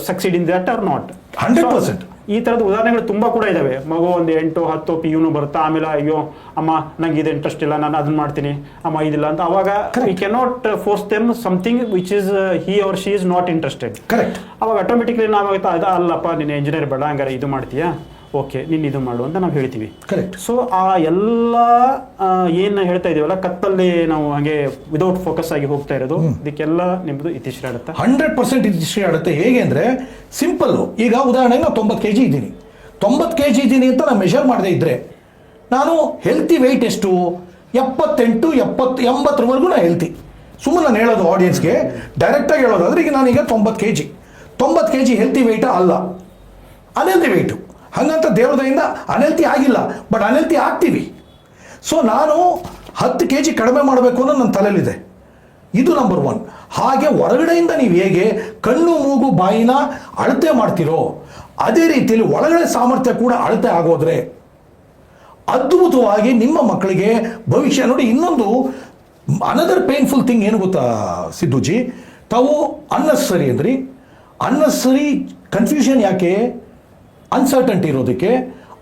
succeed in that or not. 100%. ಈ ತರದ ಉದಾಹರಣೆಗಳು ತುಂಬಾ ಕೂಡ ಇದಾವೆ. ಮಗು ಒಂದು 8-10 PU ಬರುತ್ತೆ, ಆಮೇಲೆ ಅಯ್ಯೋ ಅಮ್ಮ ನಂಗೆ ಇದು ಇಂಟ್ರೆಸ್ಟ್ ಇಲ್ಲ, ನಾನು ಅದನ್ನ ಮಾಡ್ತೀನಿ, ಅಮ್ಮ ಇದಿಲ್ಲ ಅಂತ. ಅವಾಗ we cannot force them something which is he or she is not interested. ಅವಾಗ ಆಟೋಮೆಟಿಕ್ಲಿ ನಾವಾಗುತ್ತೆ, ಅಲ್ಲಪ್ಪ ನೀನು ಇಂಜಿನಿಯರ್ ಬೇಡ, ಹಂಗಾರೆ ಇದು ಮಾಡ್ತೀಯಾ, ಓಕೆ ನೀನು ಇದು ಮಾಡು ಅಂತ ನಾವು ಹೇಳ್ತೀವಿ. ಸೊ ಆ ಎಲ್ಲ ಏನು ಹೇಳ್ತಾ ಇದೀವಲ್ಲ, ಕತ್ತಲ್ಲಿ ನಾವು ಹಾಗೆ ವಿದೌಟ್ ಫೋಕಸ್ ಆಗಿ ಹೋಗ್ತಾ ಇರೋದು, ಇದಕ್ಕೆಲ್ಲ ನಿಮ್ದು ಇತಿಶ್ರೀ ಆಡುತ್ತೆ. 100% ಇತಿಶ್ರೀ ಆಡುತ್ತೆ. ಹೇಗೆ ಅಂದರೆ ಸಿಂಪಲ್. ಈಗ ಉದಾಹರಣೆಗೆ ನಾನು 90 kg ಇದ್ದೀನಿ, 90 kg ಇದ್ದೀನಿ ಅಂತ ನಾನು ಮೆಷರ್ ಮಾಡದೇ ಇದ್ದರೆ ನಾನು ಹೆಲ್ತಿ ವೆಯ್ಟ್ ಎಷ್ಟು, 78, 70, 80ವರೆಗೂ ನಾನು ಹೆಲ್ತಿ. ಸುಮ್ಮನೆ ನಾನು ಹೇಳೋದು ಆಡಿಯನ್ಸ್ಗೆ ಡೈರೆಕ್ಟಾಗಿ ಹೇಳೋದಾದ್ರೆ, ಈಗ ನಾನೀಗ 90 kg ಹೆಲ್ತಿ ವೆಯ್ಟ ಅಲ್ಲ, ಅನ್ಹೆಲ್ತಿ ವೆಯ್ಟು. ಹಾಗಂತ ದೇವರದಿಂದ ಅನಲ್ತಿ ಆಗಿಲ್ಲ, ಬಟ್ ಅನಲ್ತಿ ಆಗ್ತೀವಿ. ಸೊ ನಾನು 10 kg ಕಡಿಮೆ ಮಾಡಬೇಕು ಅನ್ನೋ ನನ್ನ ತಲೆಯಲ್ಲಿದೆ. ಇದು ನಂಬರ್ 1. ಹಾಗೆ ಹೊರಗಡೆಯಿಂದ ನೀವು ಹೇಗೆ ಕಣ್ಣು ಮೂಗು ಬಾಯಿನ ಅಳತೆ ಮಾಡ್ತೀರೋ, ಅದೇ ರೀತಿಯಲ್ಲಿ ಒಳಗಡೆ ಸಾಮರ್ಥ್ಯ ಕೂಡ ಅಳತೆ ಆಗೋದ್ರೆ ಅದ್ಭುತವಾಗಿ ನಿಮ್ಮ ಮಕ್ಕಳಿಗೆ ಭವಿಷ್ಯ. ನೋಡಿ, ಇನ್ನೊಂದು ಅನದರ್ ಪೇನ್ಫುಲ್ ಥಿಂಗ್ ಏನು ಗೊತ್ತಾ ಸಿದ್ದುಜಿ, ತಾವು ಅನ್ನೆಸರಿ ಅಂದ್ರಿ. ಅನ್ನೆಸರಿ ಕನ್ಫ್ಯೂಷನ್ ಯಾಕೆ? ಅನ್ಸರ್ಟನ್ಟಿ ಇರೋದಕ್ಕೆ,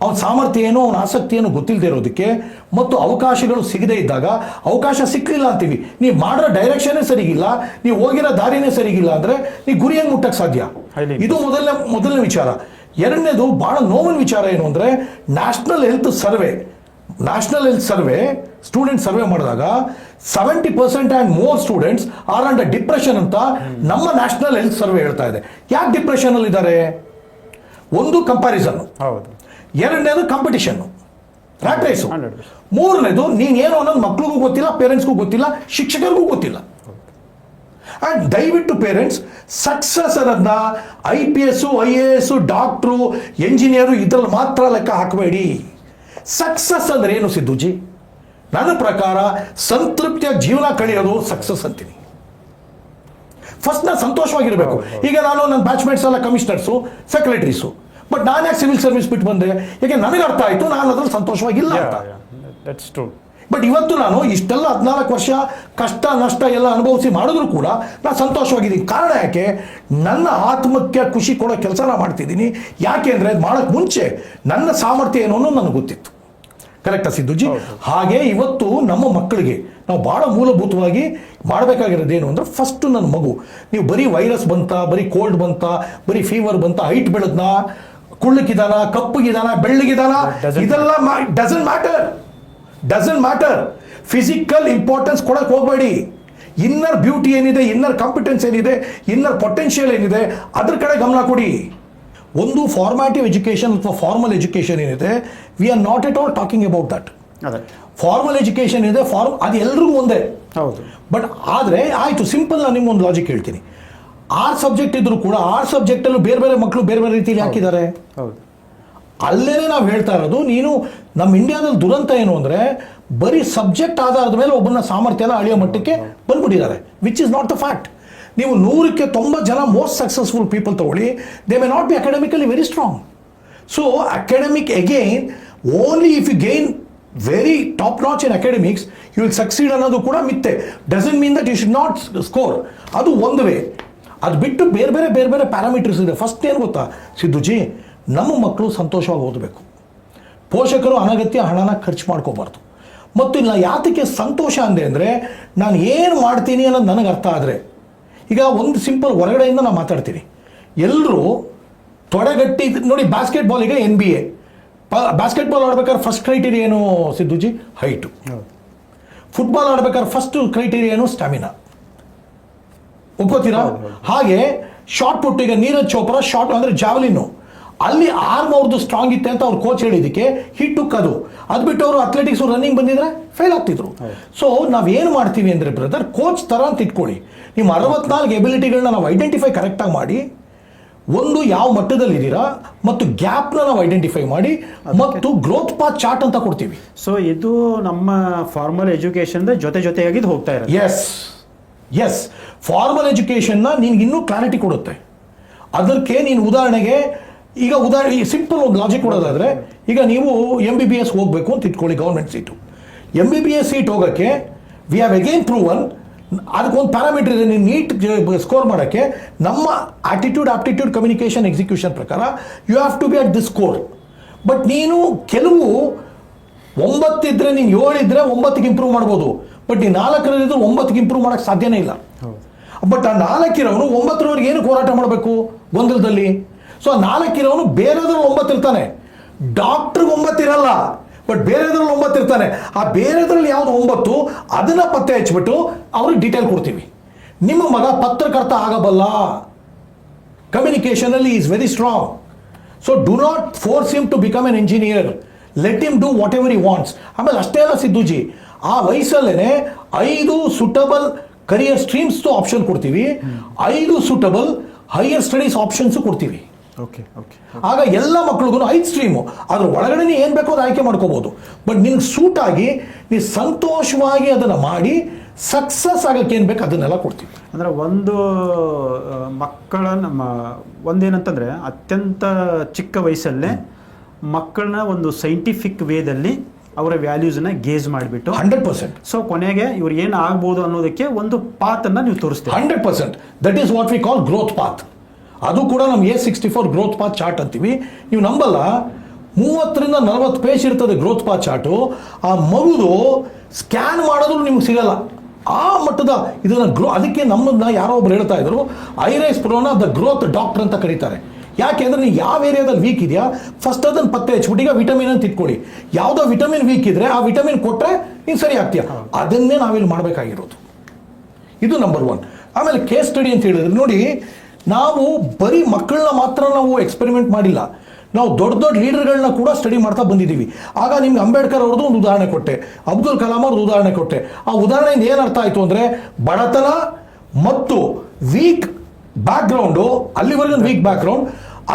ಅವನ ಸಾಮರ್ಥ್ಯ ಏನು, ಅವನ ಆಸಕ್ತಿ ಏನು ಗೊತ್ತಿಲ್ಲದೆ ಇರೋದಕ್ಕೆ, ಮತ್ತು ಅವಕಾಶಗಳು ಸಿಗದೇ ಇದ್ದಾಗ. ಅವಕಾಶ ಸಿಕ್ಕಲಿಲ್ಲ ಅಂತೀವಿ, ನೀವು ಮಾಡೋ ಡೈರೆಕ್ಷನ್ನೇ ಸರಿಗಿಲ್ಲ, ನೀವು ಹೋಗಿರೋ ದಾರಿನೇ ಸರಿಗಿಲ್ಲ ಅಂದರೆ ನೀವು ಗುರಿಯನ್ನು ಮುಟ್ಟಕ್ಕೆ ಸಾಧ್ಯ. ಇದು ಮೊದಲನೇ ವಿಚಾರ. ಎರಡನೇದು ಭಾಳ ನೋವಿನ ವಿಚಾರ ಏನು ಅಂದರೆ, national health survey student survey ಮಾಡಿದಾಗ 70% and more students R under depression ಅಂತ ನಮ್ಮ ನ್ಯಾಷನಲ್ ಹೆಲ್ತ್ ಸರ್ವೆ ಹೇಳ್ತಾ ಇದೆ. ಯಾಕೆ ಡಿಪ್ರೆಷನಲ್ಲಿ ಇದ್ದಾರೆ? ಒಂದು ಕಂಪ್ಯಾರಿಸನ್, ಎರಡನೇದು ಕಾಂಪಿಟಿಷನ್, ರ್ಯಾಟ್ ರೇಸು, ಮೂರನೇದು ನೀನೇನು ಅನ್ನೋದು ಮಕ್ಳಿಗೂ ಗೊತ್ತಿಲ್ಲ, ಪೇರೆಂಟ್ಸ್ಗೂ ಗೊತ್ತಿಲ್ಲ, ಶಿಕ್ಷಕರಿಗೂ ಗೊತ್ತಿಲ್ಲ. ಆ್ಯಂಡ್ ದಯವಿಟ್ಟು ಪೇರೆಂಟ್ಸ್ ಸಕ್ಸಸ್ ಅನ್ನೋದನ್ನ IPS, IAS, ಡಾಕ್ಟ್ರು, ಎಂಜಿನಿಯರು ಇದ್ರಲ್ಲಿ ಮಾತ್ರ ಲೆಕ್ಕ ಹಾಕಬೇಡಿ. ಸಕ್ಸಸ್ ಅಂದ್ರೆ ಏನು ಸಿದ್ದುಜಿ? ನನ್ನ ಪ್ರಕಾರ ಸಂತೃಪ್ತಿಯ ಜೀವನ ಕಳೆಯೋದು ಸಕ್ಸಸ್ ಅಂತೀನಿ. ಫಸ್ಟ್ ನಾನು ಸಂತೋಷವಾಗಿರಬೇಕು. ಈಗ ನನ್ನ ಬ್ಯಾಚ್ಮೇಟ್ಸ್ ಎಲ್ಲ ಕಮಿಷನರ್ಸು, ಸೆಕ್ರೆಟರೀಸು, ಬಟ್ ನಾನು ಯಾಕೆ ಸಿವಿಲ್ ಸರ್ವಿಸ್ ಬಿಟ್ಟು ಬಂದೆ? ಯಾಕೆ ನನಗೆ ಅರ್ಥ ಆಯಿತು ನಾನು ಅದ್ರಲ್ಲಿ ಸಂತೋಷವಾಗಿಲ್ಲ ಅಂತ. That's true. ಬಟ್ ಇವತ್ತು ನಾನು ಇಷ್ಟೆಲ್ಲ 14 ವರ್ಷ ಕಷ್ಟ ನಷ್ಟ ಎಲ್ಲ ಅನುಭವಿಸಿ ಮಾಡಿದ್ರು ಕೂಡ ನಾನು ಸಂತೋಷವಾಗಿದ್ದೀನಿ. ಕಾರಣ ಯಾಕೆ? ನನ್ನ ಆತ್ಮಕ್ಕೆ ಖುಷಿ ಕೊಡೋ ಕೆಲಸ ನಾನು ಮಾಡ್ತಿದ್ದೀನಿ. ಯಾಕೆ ಅಂದರೆ ಮಾಡೋಕ್ಕೆ ಮುಂಚೆ ನನ್ನ ಸಾಮರ್ಥ್ಯ ಏನೋ ನನಗೆ ಗೊತ್ತಿತ್ತು. ಕರೆಕ್ಟಾ ಸಿದ್ದುಜಿ? ಹಾಗೆ ಇವತ್ತು ನಮ್ಮ ಮಕ್ಕಳಿಗೆ ನಾವು ಭಾಳ ಮೂಲಭೂತವಾಗಿ ಮಾಡಬೇಕಾಗಿರೋದೇನು ಅಂದರೆ, ಫಸ್ಟು ನನ್ನ ಮಗು, ನೀವು ಬರೀ ವೈರಸ್ ಬಂತ, ಬರೀ ಕೋಲ್ಡ್ ಬಂತ, ಬರೀ ಫೀವರ್ ಬಂತ, ಹೈಟ್ ಬೆಳೆದ್ನ, ಕುಳ್ಳಕ್ಕಿದಾನ, ಕಪ್ಪಗಿದಾನ, ಬೆಳ್ಳಗಿದಾನ, ಇದೆಲ್ಲ ಡಸಂಟ್ ಮ್ಯಾಟರ್. ಫಿಸಿಕಲ್ ಇಂಪಾರ್ಟೆನ್ಸ್ ಕೊಡಕ್ಕೆ ಹೋಗಬೇಡಿ. ಇನ್ನರ್ ಬ್ಯೂಟಿ ಏನಿದೆ, ಇನ್ನರ್ ಕಾಂಪಿಟೆನ್ಸ್ ಏನಿದೆ, ಇನ್ನರ್ ಪೊಟೆನ್ಷಿಯಲ್ ಏನಿದೆ, ಅದ್ರ ಕಡೆ ಗಮನ ಕೊಡಿ. ಒಂದು ಫಾರ್ಮ್ಯಾಟಿವ್ ಎಜುಕೇಷನ್ ಅಥವಾ ಫಾರ್ಮಲ್ ಎಜುಕೇಷನ್ ಏನಿದೆ, we are not at all talking about that. Formal education ಇದೆ, ಅದು ಎಲ್ರಿಗೂ ಒಂದೇ. ಹೌದು. ಬಟ್ ಆದರೆ ಆಯಿತು, ಸಿಂಪಲ್ ನಾನು ನಿಮ್ಗೊಂದು ಲಾಜಿಕ್ ಹೇಳ್ತೀನಿ. 6 ಸಬ್ಜೆಕ್ಟ್ ಇದ್ರು ಕೂಡ 6 ಸಬ್ಜೆಕ್ಟಲ್ಲೂ ಬೇರೆ ಬೇರೆ ಮಕ್ಕಳು ಬೇರೆ ಬೇರೆ ರೀತಿಯಲ್ಲಿ ಹಾಕಿದ್ದಾರೆ. ಹೌದು. ಅಲ್ಲೇನೆ ನಾವು ಹೇಳ್ತಾ ಇರೋದು, ನೀನು ನಮ್ಮ ಇಂಡಿಯಾದಲ್ಲಿ ದುರಂತ ಏನು ಅಂದರೆ, ಬರೀ ಸಬ್ಜೆಕ್ಟ್ ಆಧಾರದ ಮೇಲೆ ಒಬ್ಬನ ಸಾಮರ್ಥ್ಯನ ಅಳಿಯೋ ಮಟ್ಟಕ್ಕೆ ಬಂದ್ಬಿಟ್ಟಿದ್ದಾರೆ, which is not the fact. ನೀವು 100ಕ್ಕೆ 90 ಜನ ಮೋಸ್ಟ್ ಸಕ್ಸಸ್ಫುಲ್ ಪೀಪಲ್ ತಗೊಳ್ಳಿ, they may not be academically very strong. So academic again, only if you gain very top notch in academics you will succeed ಅನ್ನೋದು ಕೂಡ ಮಿಥ್ಯೆ. Doesn't mean that you should not score. ಅದು ಒಂದು way. ಅದು ಬಿಟ್ಟು ಬೇರೆ ಬೇರೆ ಬೇರೆ ಬೇರೆ ಪ್ಯಾರಾಮೀಟರ್ಸ್ ಇದೆ. ಫಸ್ಟ್ ಏನು ಗೊತ್ತಾ ಸಿದ್ದುಜಿ, ನಮ್ಮ ಮಕ್ಕಳು ಸಂತೋಷವಾಗಿ ಓದಬೇಕು. ಪೋಷಕರು ಅನಗತ್ಯ ಹಣನ ಖರ್ಚು ಮಾಡ್ಕೋಬಾರ್ದು. ಮತ್ತು ಇಲ್ಲ, ಯಾತಕ್ಕೆ ಸಂತೋಷ ಅಂದೆ ಅಂದರೆ, ನಾನು ಏನು ಮಾಡ್ತೀನಿ ಅನ್ನೋದು ನನಗೆ ಅರ್ಥ ಆದರೆ, ಈಗ ಒಂದು ಸಿಂಪಲ್ ಹೊರಗಡೆಯಿಂದ ನಾನು ಮಾತಾಡ್ತೀನಿ. ಎಲ್ಲರೂ ತೊಡೆಗಟ್ಟಿ ನೋಡಿ, ಬಾಸ್ಕೆಟ್ಬಾಲಿಗೆ NBA, ಬಾಸ್ಕೆಟ್ಬಾಲ್ ಆಡ್ಬೇಕಾದ್ರೆ ಫಸ್ಟ್ ಕ್ರೈಟೀರಿಯಾ ಏನು ಸಿದ್ದುಜಿ? ಹೈಟು. ಫುಟ್ಬಾಲ್ ಆಡ್ಬೇಕಾದ್ರೆ ಫಸ್ಟ್ ಕ್ರೈಟೀರಿಯಾ ಏನು? ಸ್ಟ್ಯಾಮಿನಾ. ಒಪ್ಕೋತೀರಾ? ಹಾಗೆ ಶಾರ್ಟ್ ಪುಟ್, ಈಗ ನೀರಜ್ ಚೋಪ್ರಾ ಶಾರ್ಟ್ ಅಂದರೆ ಜಾವ್ಲಿನ್ನು, ಅಲ್ಲಿ ಆರ್ಮ್ ಅವ್ರದ್ದು ಸ್ಟ್ರಾಂಗ್ ಇತ್ತೆ ಅಂತ ಅವ್ರು ಕೋಚ್ ಹೇಳಿದ್ದಕ್ಕೆ ಹಿಟ್ಟುಕ್ ಅದು ಬಿಟ್ಟು ಅವರು ಅಥ್ಲೆಟಿಕ್ಸ್ ರನ್ನಿಂಗ್ ಬಂದಿದ್ರೆ ಫೇಲ್ ಆಗ್ತಿದ್ರು. ಸೊ ನಾವೇನು ಮಾಡ್ತೀವಿ ಅಂದರೆ ಬ್ರದರ್, ಕೋಚ್ ಥರ ಅಂತ ಇಟ್ಕೊಳ್ಳಿ. ನಿಮ್ಮ 64 ಎಬಿಲಿಟಿಗಳನ್ನ ನಾವು ಐಡೆಂಟಿಫೈ ಕರೆಕ್ಟಾಗಿ ಮಾಡಿ, ಒಂದು ಯಾವ ಮಟ್ಟದಲ್ಲಿದ್ದೀರಾ ಮತ್ತು ಗ್ಯಾಪ್ನ ನಾವು ಐಡೆಂಟಿಫೈ ಮಾಡಿ, ಮತ್ತು ಗ್ರೋತ್ ಪಾತ್ ಚಾರ್ಟ್ ಅಂತ ಕೊಡ್ತೀವಿ. ಸೊ ಇದು ನಮ್ಮ ಫಾರ್ಮಲ್ ಎಜುಕೇಶನ್ ಜೊತೆಯಾಗಿ ಹೋಗ್ತಾ ಇರೋದು. ಎಸ್ ಫಾರ್ಮಲ್ ಎಜುಕೇಷನ್ನ ನಿನ್ಗೆ ಇನ್ನೂ ಕ್ಲಾರಿಟಿ ಕೊಡುತ್ತೆ. ಅದಕ್ಕೆ ನೀನು ಉದಾಹರಣೆಗೆ, ಈಗ ಸಿಂಪಲ್ ಒಂದು ಲಾಜಿಕ್ ಕೊಡೋದಾದರೆ, ಈಗ ನೀವು MBBS ಹೋಗಬೇಕು ಅಂತ ಇಟ್ಕೊಳ್ಳಿ, ಗೌರ್ಮೆಂಟ್ ಸೀಟು. MBBS ಸೀಟ್ ಹೋಗೋಕ್ಕೆ ವಿ ಹ್ಯಾವ್ ಅಗೇನ್ ಪ್ರೂವನ್, ಅದಕ್ಕೊಂದು ಪ್ಯಾರಾಮೀಟರ್ ಇದೆ. ನೀವು ನೀಟ್ ಸ್ಕೋರ್ ಮಾಡೋಕ್ಕೆ ನಮ್ಮ ಆಪ್ಟಿಟ್ಯೂಡ್ ಕಮ್ಯುನಿಕೇಷನ್ ಎಕ್ಸಿಕ್ಯೂಷನ್ ಪ್ರಕಾರ you have to be at this score. But ನೀನು ಕೆಲವು 9 ಇದ್ದರೆ, ನೀನು 7 ಇದ್ದರೆ 9ಗೆ ಇಂಪ್ರೂವ್ ಮಾಡ್ಬೋದು. ಬಟ್ ನೀನು 4 9ಗೆ ಇಂಪ್ರೂವ್ ಮಾಡೋಕ್ಕೆ ಸಾಧ್ಯನೇ ಇಲ್ಲ. ಬಟ್ ಆ 4 ಇರೋನು 9ರವರೆಗೆ ಏನು ಹೋರಾಟ ಮಾಡಬೇಕು ಗೊಂದಲದಲ್ಲಿ? ಸೊ ಆ 4 ಇರೋನು ಬೇರೆದ್ರಲ್ಲಿ 9 ಇರ್ತಾನೆ, ಡಾಕ್ಟ್ರಿಗೆ 9 ಇರಲ್ಲ, ಬಟ್ ಬೇರೆದ್ರಲ್ಲಿ 9 ಇರ್ತಾನೆ. ಆ ಬೇರೆದ್ರಲ್ಲಿ ಯಾವುದು 9 ಅದನ್ನ ಪತ್ತೆ ಹಚ್ಬಿಟ್ಟು ಅವ್ರಿಗೆ ಡೀಟೇಲ್ ಕೊಡ್ತೀವಿ. ನಿಮ್ಮ ಮಗ ಪತ್ರಕರ್ತ ಆಗಬಲ್ಲ, ಕಮ್ಯುನಿಕೇಷನಲ್ಲಿ is very strong. So do not force him to become an engineer, let him do whatever he wants. ಆಮೇಲೆ ಅಷ್ಟೇ ಅಲ್ಲ ಸಿದ್ದುಜಿ, ಆ ವಯಸ್ಸಲ್ಲೇ 5 ಸೂಟಬಲ್ ಕರಿಯರ್ ಸ್ಟ್ರೀಮ್ಸ್ ಆಪ್ಷನ್ ಕೊಡ್ತೀವಿ, 5 ಸೂಟಬಲ್ ಹೈಯರ್ ಸ್ಟಡೀಸ್ ಆಪ್ಷನ್ಸು ಕೊಡ್ತೀವಿ. ಆಗ ಎಲ್ಲ ಮಕ್ಳಿಗೂ 5 ಸ್ಟ್ರೀಮು, ಅದ್ರ ಒಳಗಡೆ ಏನು ಬೇಕೋ ಅದು ಆಯ್ಕೆ ಮಾಡ್ಕೋಬೋದು. ಬಟ್ ನಿನಗೆ ಸೂಟ್ ಆಗಿ ನೀನು ಸಂತೋಷವಾಗಿ ಅದನ್ನು ಮಾಡಿ ಸಕ್ಸಸ್ ಆಗಕ್ಕೆ ಏನು ಬೇಕು ಅದನ್ನೆಲ್ಲ ಕೊಡ್ತೀವಿ. ಅಂದರೆ ಒಂದು ಮಕ್ಕಳ ಒಂದೇನಂತಂದರೆ, ಅತ್ಯಂತ ಚಿಕ್ಕ ವಯಸ್ಸಲ್ಲೇ ಮಕ್ಕಳನ್ನ ಒಂದು ಸೈಂಟಿಫಿಕ್ ವೇದಲ್ಲಿ ಅವರ ವ್ಯಾಲ್ಯೂಸ್ನ ಗೇಜ್ ಮಾಡಿಬಿಟ್ಟು 100%. ಸೊ ಕೊನೆಗೆ ಇವ್ರು ಏನು ಆಗ್ಬೋದು ಅನ್ನೋದಕ್ಕೆ ಒಂದು ಪಾತನ್ನು ನೀವು ತೋರಿಸ್ತೀವಿ. 100%. That is what we call growth path. ಅದು ಕೂಡ ನಮ್ಮ A64 ಗ್ರೋತ್ ಪಾತ್ ಚಾರ್ಟ್ ಅಂತೀವಿ. ನೀವು ನಂಬಲ್ಲ, 30ರಿಂದ 40 ಪೇಜ್ ಇರ್ತದೆ ಗ್ರೋತ್ ಪಾತ್ ಚಾರ್ಟು. ಆ ಮಗುದು ಸ್ಕ್ಯಾನ್ ಮಾಡೋದು ನಿಮ್ಗೆ ಸಿಗಲ್ಲ, ಆ ಮಟ್ಟದ ಇದನ್ನು ಅದಕ್ಕೆ ನಮ್ಮನ್ನ ಯಾರೋ ಒಬ್ರು ಹೇಳ್ತಾ ಇದ್ರು, ಐರೈಸ್ ಪ್ರೋನ ದ ಗ್ರೋತ್ ಡಾಕ್ಟರ್ ಅಂತ ಕರೀತಾರೆ. ಯಾಕೆ ಅಂದರೆ ನೀವು ಯಾವ ಏರಿಯಾದಲ್ಲಿ ವೀಕ್ ಇದೆಯಾ ಫಸ್ಟ್ ಅದನ್ನು ಪತ್ತೆ ಹಚ್ಬಿಟ್ಟು, ಈಗ ವಿಟಮಿನ್ ಅಂತ ಇಟ್ಕೊಳ್ಳಿ, ಯಾವುದೋ ವಿಟಮಿನ್ ವೀಕ್ ಇದ್ರೆ ಆ ವಿಟಮಿನ್ ಕೊಟ್ಟರೆ ನೀನು ಸರಿ ಆಗ್ತೀಯ. ಅದನ್ನೇ ನಾವಿಲ್ಲಿ ಮಾಡಬೇಕಾಗಿರೋದು. ಇದು ನಂಬರ್ 1. ಆಮೇಲೆ ಕೇಸ್ ಸ್ಟಡಿ ಅಂತ ಹೇಳಿದ್ರೆ ನೋಡಿ, ನಾವು ಬರೀ ಮಕ್ಕಳನ್ನ ಮಾತ್ರ ನಾವು ಎಕ್ಸ್ಪೆರಿಮೆಂಟ್ ಮಾಡಿಲ್ಲ, ನಾವು ದೊಡ್ಡ ದೊಡ್ಡ ಲೀಡರ್ಗಳನ್ನ ಕೂಡ ಸ್ಟಡಿ ಮಾಡ್ತಾ ಬಂದಿದ್ದೀವಿ. ಆಗ ನಿಮ್ಗೆ ಅಂಬೇಡ್ಕರ್ ಅವ್ರದ್ದು ಒಂದು ಉದಾಹರಣೆ ಕೊಟ್ಟೆ, ಅಬ್ದುಲ್ ಕಲಾಂ ಅವ್ರದ್ದು ಉದಾಹರಣೆ ಕೊಟ್ಟೆ. ಆ ಉದಾಹರಣೆಯಿಂದ ಏನು ಅರ್ಥ ಆಯಿತು ಅಂದರೆ, ಬಡತನ ಮತ್ತು ವೀಕ್ ಬ್ಯಾಕ್ಗ್ರೌಂಡು, ಅಲ್ಲಿವರೆಗೂ ವೀಕ್ ಬ್ಯಾಕ್ಗ್ರೌಂಡ್,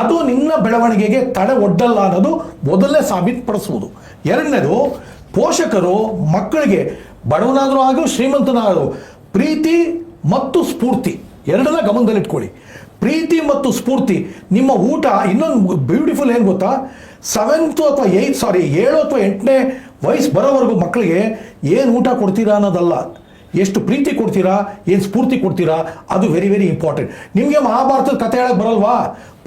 ಅದು ನಿನ್ನ ಬೆಳವಣಿಗೆಗೆ ತಡೆ ಒಡ್ಡಲ್ಲ ಅನ್ನೋದು ಮೊದಲನೇ ಸಾಬೀತುಪಡಿಸುವುದು. ಎರಡನೇದು, ಪೋಷಕರು ಮಕ್ಕಳಿಗೆ ಬಡವನಾದರೂ ಆಗು ಶ್ರೀಮಂತನಾದರೂ ಪ್ರೀತಿ ಮತ್ತು ಸ್ಫೂರ್ತಿ ಎರಡನ್ನ ಗಮನದಲ್ಲಿಟ್ಕೊಳ್ಳಿ. ಪ್ರೀತಿ ಮತ್ತು ಸ್ಫೂರ್ತಿ. ನಿಮ್ಮ ಊಟ ಇನ್ನೊಂದು ಬ್ಯೂಟಿಫುಲ್ ಏನು ಗೊತ್ತಾ, 7th ಅಥವಾ 7 ಅಥವಾ 8ನೇ ವಯಸ್ಸು ಬರೋವರೆಗೂ ಮಕ್ಕಳಿಗೆ ಏನು ಊಟ ಕೊಡ್ತೀರಾ ಅನ್ನೋದಲ್ಲ, ಎಷ್ಟು ಪ್ರೀತಿ ಕೊಡ್ತೀರಾ, ಏನು ಸ್ಫೂರ್ತಿ ಕೊಡ್ತೀರಾ, ಅದು ವೆರಿ ವೆರಿ ಇಂಪಾರ್ಟೆಂಟ್. ನಿಮಗೆ ಮಹಾಭಾರತದ ಕಥೆ ಹೇಳಕ್ಕೆ ಬರಲ್ವಾ?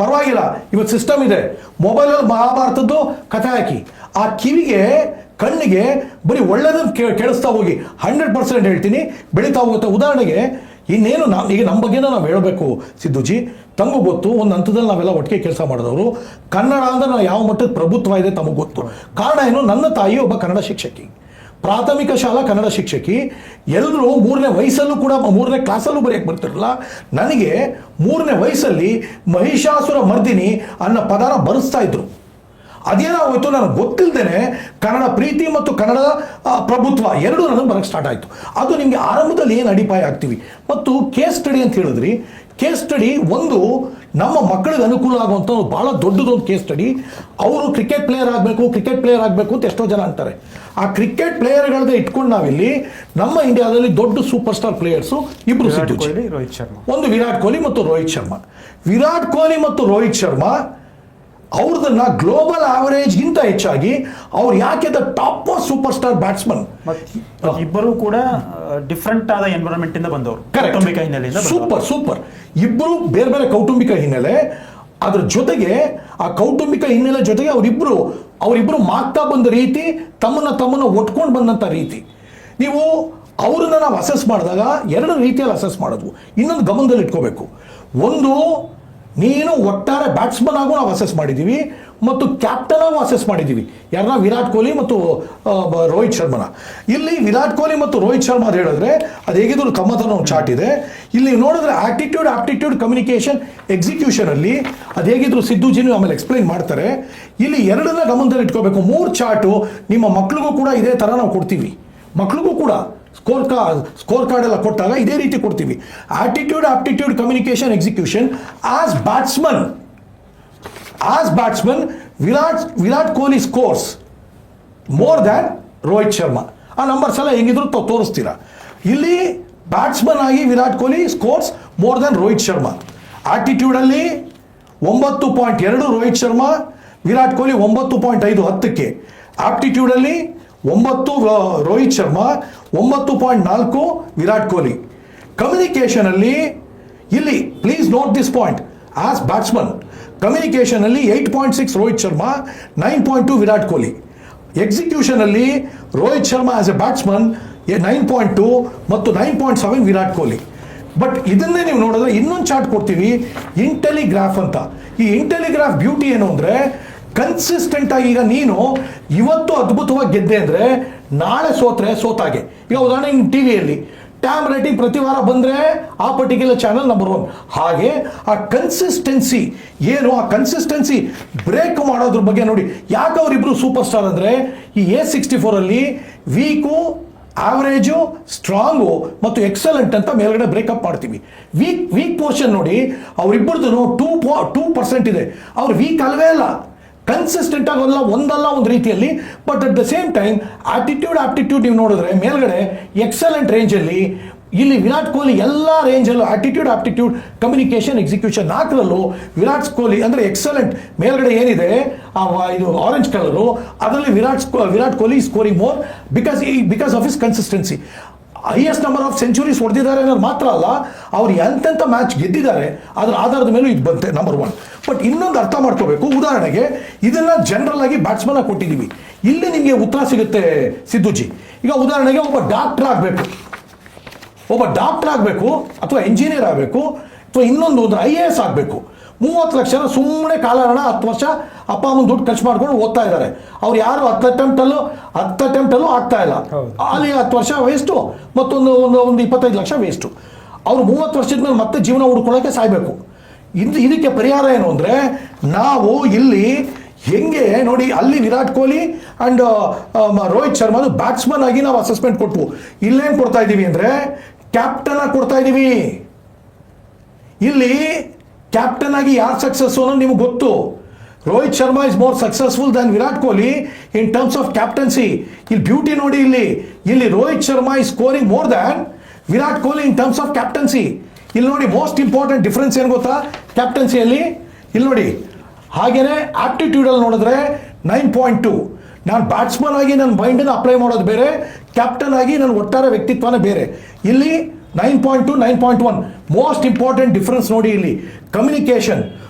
ಪರವಾಗಿಲ್ಲ, ಇವತ್ತು ಸಿಸ್ಟಮ್ ಇದೆ, ಮೊಬೈಲಲ್ಲಿ ಮಹಾಭಾರತದ್ದು ಕಥೆ ಹಾಕಿ, ಆ ಕಿವಿಗೆ ಕಣ್ಣಿಗೆ ಬರೀ ಒಳ್ಳೆದನ್ನು ಕೇಳಿಸ್ತಾ ಹೋಗಿ. 100% ಹೇಳ್ತೀನಿ, ಬೆಳೀತಾ ಹೋಗುತ್ತೆ. ಉದಾಹರಣೆಗೆ ಇನ್ನೇನು ಈಗ ನಮ್ಮ ಬಗ್ಗೆನ ನಾವು ಹೇಳಬೇಕು ಸಿದ್ದುಜಿ, ತಮಗೂ ಗೊತ್ತು, ಒಂದು ಹಂತದಲ್ಲಿ ನಾವೆಲ್ಲ ಒಟ್ಟಿಗೆ ಕೆಲಸ ಮಾಡಿದವರು. ಕನ್ನಡ ಅಂದ್ರೆ ನಾವು ಯಾವ ಮಟ್ಟದ ಪ್ರಭುತ್ವ ಇದೆ ತಮಗೆ ಗೊತ್ತು. ಕಾರಣ ಏನು, ನನ್ನ ತಾಯಿ ಒಬ್ಬ ಕನ್ನಡ ಶಿಕ್ಷಕಿ, ಪ್ರಾಥಮಿಕ ಶಾಲಾ ಕನ್ನಡ ಶಿಕ್ಷಕಿ. ಎಲ್ಲರೂ 3ನೇ ವಯಸ್ಸಲ್ಲೂ ಕೂಡ 3ನೇ ಕ್ಲಾಸಲ್ಲೂ ಬರೆಯಕ್ಕೆ ಬರ್ತಿರಲ್ಲ, ನನಗೆ 3ನೇ ವಯಸ್ಸಲ್ಲಿ ಮಹಿಷಾಸುರ ಮರ್ದಿನಿ ಅನ್ನೋ ಪದಾನ ಬರೆಸ್ತಾ ಇದ್ರು. ಅದೇನಾಗೋಯ್ತು ನನಗೆ ಗೊತ್ತಿಲ್ಲದೇನೆ ಕನ್ನಡ ಪ್ರೀತಿ ಮತ್ತು ಕನ್ನಡ ಪ್ರಭುತ್ವ ಎರಡೂ ನನಗೆ ಬರೋಕ್ಕೆ ಸ್ಟಾರ್ಟ್ ಆಯಿತು. ಅದು ನಿಮಗೆ ಆರಂಭದಲ್ಲಿ ಏನು ಅಡಿಪಾಯ ಆಗ್ತೀವಿ. ಮತ್ತು ಕೇಸ್ ಸ್ಟಡಿ ಅಂತ ಹೇಳಿದ್ರಿ, ಕೇಸ್ ಸ್ಟಡಿ ಒಂದು ನಮ್ಮ ಮಕ್ಕಳಿಗೆ ಅನುಕೂಲ ಆಗುವಂಥ ಭಾಳ ದೊಡ್ಡದೊಂದು ಕೇಸ್ ಸ್ಟಡಿ. ಅವರು ಕ್ರಿಕೆಟ್ ಪ್ಲೇಯರ್ ಆಗಬೇಕು ಅಂತ ಎಷ್ಟೋ ಜನ ಅಂತಾರೆ. ಆ ಕ್ರಿಕೆಟ್ ಪ್ಲೇಯರ್ಗಳನ್ನ ಇಟ್ಕೊಂಡು ನಾವಿಲ್ಲಿ ನಮ್ಮ ಇಂಡಿಯಾದಲ್ಲಿ ದೊಡ್ಡ ಸೂಪರ್ ಸ್ಟಾರ್ ಪ್ಲೇಯರ್ಸು ಇಬ್ಬರು ಸಿದ್ದು, ರೋಹಿತ್ ಶರ್ಮಾ. ಒಂದು ವಿರಾಟ್ ಕೊಹ್ಲಿ ಮತ್ತು ರೋಹಿತ್ ಶರ್ಮಾ. ವಿರಾಟ್ ಕೊಹ್ಲಿ ಮತ್ತು ರೋಹಿತ್ ಶರ್ಮಾ ಅವ್ರದನ್ನ ಗ್ಲೋಬಲ್ ಆವರೇಜ್ಗಿಂತ ಹೆಚ್ಚಾಗಿ ಅವ್ರು ಯಾಕೆ the top most super star batsman. ಇಬ್ಬರು ಕೂಡ ಡಿಫ್ರೆಂಟ್ ಆದ ಎನ್ವಿರಾನ್ಮೆಂಟ್ ಇಂದ ಬಂದವರು, ಕೌಟುಂಬಿಕ ಹಿನ್ನೆಲೆಯಿಂದ. ಸೂಪರ್. ಇಬ್ಬರು ಬೇರೆ ಬೇರೆ ಕೌಟುಂಬಿಕ ಹಿನ್ನೆಲೆ, ಅದ್ರ ಜೊತೆಗೆ ಆ ಕೌಟುಂಬಿಕ ಹಿನ್ನೆಲೆ ಜೊತೆಗೆ ಅವರಿಬ್ಬರು ಮಾಗ್ತಾ ಬಂದ ರೀತಿ, ತಮ್ಮನ್ನ ಒಟ್ಕೊಂಡು ಬಂದಂಥ ರೀತಿ. ನೀವು ಅವ್ರನ್ನ ನಾವು ಅಸೆಸ್ ಮಾಡಿದಾಗ ಎರಡು ರೀತಿಯಲ್ಲಿ ಅಸೆಸ್ ಮಾಡೋದು. ಇನ್ನೊಂದು ಗಮನದಲ್ಲಿ ಇಟ್ಕೋಬೇಕು, ಒಂದು ನೀನು ಒಟ್ಟಾರೆ ಬ್ಯಾಟ್ಸ್ಮನ್ ಆಗು ನಾವು ಅಸೆಸ್ ಮಾಡಿದ್ದೀವಿ ಮತ್ತು ಕ್ಯಾಪ್ಟನ್ ಆಗು ಅಸೆಸ್ ಮಾಡಿದ್ದೀವಿ. ಯಾರನ್ನ, ವಿರಾಟ್ ಕೊಹ್ಲಿ ಮತ್ತು ರೋಹಿತ್ ಶರ್ಮನ. ಇಲ್ಲಿ ವಿರಾಟ್ ಕೊಹ್ಲಿ ಮತ್ತು ರೋಹಿತ್ ಶರ್ಮಾ ಅಂತ ಹೇಳಿದ್ರೆ ಅದು ಹೇಗಿದ್ರು ತಮ್ಮ ಒಂದು ಚಾರ್ಟ್ ಇದೆ. ಇಲ್ಲಿ ನೋಡಿದ್ರೆ ಆಪ್ಟಿಟ್ಯೂಡ್ ಕಮ್ಯುನಿಕೇಷನ್ ಎಕ್ಸಿಕ್ಯೂಷನ್ ಅಲ್ಲಿ ಅದು ಹೇಗಿದ್ರು ಸಿದ್ದುಜಿನೂ ಆಮೇಲೆ ಎಕ್ಸ್ಪ್ಲೈನ್ ಮಾಡ್ತಾರೆ. ಇಲ್ಲಿ ಎರಡನ್ನ ಗಮನದಲ್ಲಿ ಇಟ್ಕೋಬೇಕು. 3 ಚಾರ್ಟು ನಿಮ್ಮ ಮಕ್ಳಿಗೂ ಕೂಡ ಇದೇ ಥರ ನಾವು ಕೊಡ್ತೀವಿ. ಮಕ್ಳಿಗೂ ಕೂಡ ಸ್ಕೋರ್ ಕಾರ್ಡ್ ಎಲ್ಲ ಕೊಟ್ಟಾಗ ಇದೇ ರೀತಿ ಕೊಡ್ತೀವಿ. Aptitude communication execution. As batsman Virat Kohli scores more than Rohit Sharma. ಆ ನಂಬರ್ಸ್ ಎಲ್ಲ ಹೆಂಗಿದ್ರು ತೋರಿಸ್ತೀರಾ. ಇಲ್ಲಿ ಬ್ಯಾಟ್ಸ್ಮನ್ ಆಗಿ Virat Kohli scores more than Rohit Sharma. ಆಟಿಟ್ಯೂಡಲ್ಲಿ 9.2 ರೋಹಿತ್ ಶರ್ಮಾ, ವಿರಾಟ್ ಕೊಹ್ಲಿ 9.5 10ಕ್ಕೆ. ಆಪ್ಟಿಟ್ಯೂಡಲ್ಲಿ 9 ರೋಹಿತ್ ಶರ್ಮಾ, 9.4 ವಿರಾಟ್ ಕೊಹ್ಲಿ. ಕಮ್ಯುನಿಕೇಷನ್ ಅಲ್ಲಿ ಇಲ್ಲಿ please note this point, as batsman communication ಅಲ್ಲಿ 8.6 ರೋಹಿತ್ ಶರ್ಮಾ, 9.2 ವಿರಾಟ್ ಕೊಹ್ಲಿ. ಎಕ್ಸಿಕ್ಯೂಷನ್ ಅಲ್ಲಿ Rohit Sharma as a batsman 9.2 ಮತ್ತು 9.7 ವಿರಾಟ್ ಕೊಹ್ಲಿ. ಬಟ್ ಇದನ್ನೇ ನೀವು ನೋಡಿದ್ರೆ ಇನ್ನೊಂದು ಚಾರ್ಟ್ ಕೊಡ್ತೀವಿ, ಇಂಟೆಲಿಗ್ರಾಫ್ ಅಂತ. ಈ ಇಂಟೆಲಿಗ್ರಾಫ್ ಬ್ಯೂಟಿ ಏನು ಅಂದರೆ, ಕನ್ಸಿಸ್ಟೆಂಟ್ ಆಗಿ ಈಗ ನೀನು ಇವತ್ತು ಅದ್ಭುತವಾಗಿ ಗೆದ್ದೆ ಅಂದರೆ ನಾಳೆ ಸೋತಾಗೆ. ಈಗ ಉದಾಹರಣೆ ಟಿವಿಯಲ್ಲಿ ಟ್ಯಾಮ್ ರೇಟಿಂಗ್ ಪ್ರತಿ ವಾರ ಬಂದರೆ ಆ ಪರ್ಟಿಕ್ಯುಲರ್ ಚಾನಲ್ ನಂಬರ್ 1. ಹಾಗೆ ಆ ಕನ್ಸಿಸ್ಟೆನ್ಸಿ ಏನು, ಆ ಕನ್ಸಿಸ್ಟೆನ್ಸಿ ಬ್ರೇಕ್ ಮಾಡೋದ್ರ ಬಗ್ಗೆ ನೋಡಿ. ಯಾಕೆ ಅವರಿಬ್ರು ಸೂಪರ್ ಸ್ಟಾರ್ ಅಂದರೆ, ಈ A64 ಅಲ್ಲಿ ವೀಕು, ಆವರೇಜು, ಸ್ಟ್ರಾಂಗು ಮತ್ತು ಎಕ್ಸಲೆಂಟ್ ಅಂತ ಮೇಲ್ಗಡೆ ಬ್ರೇಕಪ್ ಮಾಡ್ತೀವಿ. ವೀಕ್ ಪೋರ್ಷನ್ ನೋಡಿ, ಅವರಿಬ್ಬರದು 2% ಇದೆ. ಅವ್ರು ವೀಕ್ ಅಲ್ವೇ ಅಲ್ಲ, ಕನ್ಸಿಸ್ಟೆಂಟ್ ಆಗೋಲ್ಲ, ಒಂದಲ್ಲ ಒಂದು ರೀತಿಯಲ್ಲಿ. But at the same time aptitude ನೀವು ನೋಡಿದ್ರೆ ಮೇಲ್ಗಡೆ ಎಕ್ಸಲೆಂಟ್ ರೇಂಜಲ್ಲಿ. ಇಲ್ಲಿ ವಿರಾಟ್ ಕೊಹ್ಲಿ ಎಲ್ಲ ರೇಂಜಲ್ಲೂ ಆಪ್ಟಿಟ್ಯೂಡ್ ಕಮ್ಯುನಿಕೇಷನ್ ಎಕ್ಸಿಕ್ಯೂಷನ್ 4ರಲ್ಲೂ ವಿರಾಟ್ ಕೊಹ್ಲಿ ಅಂದರೆ ಎಕ್ಸಲೆಂಟ್. ಮೇಲ್ಗಡೆ ಏನಿದೆ ಇದು ಆರೆಂಜ್ ಕಲರು, ಅದರಲ್ಲಿ Virat Kohli scoring more because of his consistency. Highest number of centuries ಹೊಡೆದಿದ್ದಾರೆ ಅನ್ನೋದು ಮಾತ್ರ ಅಲ್ಲ, ಅವ್ರು ಎಂತೆಂಥ ಮ್ಯಾಚ್ ಗೆದ್ದಿದ್ದಾರೆ ಅದರ ಆಧಾರದ ಮೇಲೂ ಇದು ಬಂತೆ ನಂಬರ್ 1. ಬಟ್ ಇನ್ನೊಂದು ಅರ್ಥ ಮಾಡ್ಕೋಬೇಕು. ಉದಾಹರಣೆಗೆ ಇದನ್ನ ಜನರಲ್ ಆಗಿ ಬ್ಯಾಟ್ಸ್ಮನ್ ಆಗಿ ಕೊಟ್ಟಿದ್ದೀವಿ. ಇಲ್ಲಿ ನಿಮಗೆ ಉತ್ತರ ಸಿಗುತ್ತೆ ಸಿದ್ದುಜಿ. ಈಗ ಉದಾಹರಣೆಗೆ ಒಬ್ಬ ಡಾಕ್ಟರ್ ಆಗಬೇಕು ಅಥವಾ ಎಂಜಿನಿಯರ್ ಆಗಬೇಕು ಅಥವಾ ಇನ್ನೊಂದು IAS ಆಗಬೇಕು. 30 ಲಕ್ಷ ಸುಮ್ಮನೆ ಕಾಲಹರಣ 10 ವರ್ಷ ಅಪ್ಪ ಅಮ್ಮನ ದುಡ್ಡು ಖರ್ಚು ಮಾಡ್ಕೊಂಡು ಓದ್ತಾ ಇದ್ದಾರೆ. ಅವ್ರು ಯಾರು 10 ಅಟೆಂಪ್ಟಲ್ಲೂ ಆಗ್ತಾ ಇಲ್ಲ. ಅಲ್ಲಿ 10 ವರ್ಷ ವೇಸ್ಟು, ಮತ್ತೊಂದು 25 ಲಕ್ಷ ವೇಸ್ಟು. ಅವರು 30 ವರ್ಷದ ಮೇಲೆ ಮತ್ತೆ ಜೀವನ ಹುಡ್ಕೊಳ್ಳೋಕೆ ಸಾಯ್ಬೇಕು. ಇದಕ್ಕೆ ಪರಿಹಾರ ಏನು ಅಂದರೆ, ನಾವು ಇಲ್ಲಿ ಹೆಂಗೆ ನೋಡಿ, ಅಲ್ಲಿ ವಿರಾಟ್ ಕೊಹ್ಲಿ ಆ್ಯಂಡ್ ರೋಹಿತ್ ಶರ್ಮಾ ಬ್ಯಾಟ್ಸ್ಮನ್ ಆಗಿ ನಾವು ಅಸೆಸ್ಮೆಂಟ್ ಕೊಟ್ಟು ಇಲ್ಲೇನು ಕೊಡ್ತಾ ಇದ್ದೀವಿ ಅಂದರೆ ಕ್ಯಾಪ್ಟನ್ ಆಗಿ ಕೊಡ್ತಾ ಇದ್ದೀವಿ. ಇಲ್ಲಿ ಕ್ಯಾಪ್ಟನ್ ಆಗಿ ಯಾರು ಸಕ್ಸಸ್ಸು ಅನ್ನೋದು ನಿಮ್ಗೆ ಗೊತ್ತು. Rohit Sharma is more successful than Virat Kohli in terms of captaincy. ಇಲ್ಲಿ ಬ್ಯೂಟಿ ನೋಡಿ, ಇಲ್ಲಿ Rohit Sharma is scoring more than Virat Kohli in terms of captaincy. ಇಲ್ಲಿ ನೋಡಿ ಮೋಸ್ಟ್ ಇಂಪಾರ್ಟೆಂಟ್ ಡಿಫ್ರೆನ್ಸ್ ಏನು ಗೊತ್ತಾ ಕ್ಯಾಪ್ಟನ್ಸಿಯಲ್ಲಿ? ಇಲ್ಲಿ ನೋಡಿ. ಹಾಗೇನೆ ಆಪ್ಟಿಟ್ಯೂಡಲ್ಲಿ ನೋಡಿದ್ರೆ 9.2. ನಾನು ಬ್ಯಾಟ್ಸ್ಮನ್ ಆಗಿ ನನ್ನ ಮೈಂಡನ್ನು ಅಪ್ಲೈ ಮಾಡೋದು ಬೇರೆ, ಕ್ಯಾಪ್ಟನ್ ಆಗಿ ನನ್ನ ಒಟ್ಟಾರೆ ವ್ಯಕ್ತಿತ್ವನೇ ಬೇರೆ. ಇಲ್ಲಿ 9.2, 9.1 ಮೋಸ್ಟ್ ಇಂಪಾರ್ಟೆಂಟ್ ಡಿಫರೆನ್ಸ್ ನೋಡಿ. ಇಲ್ಲಿ communication,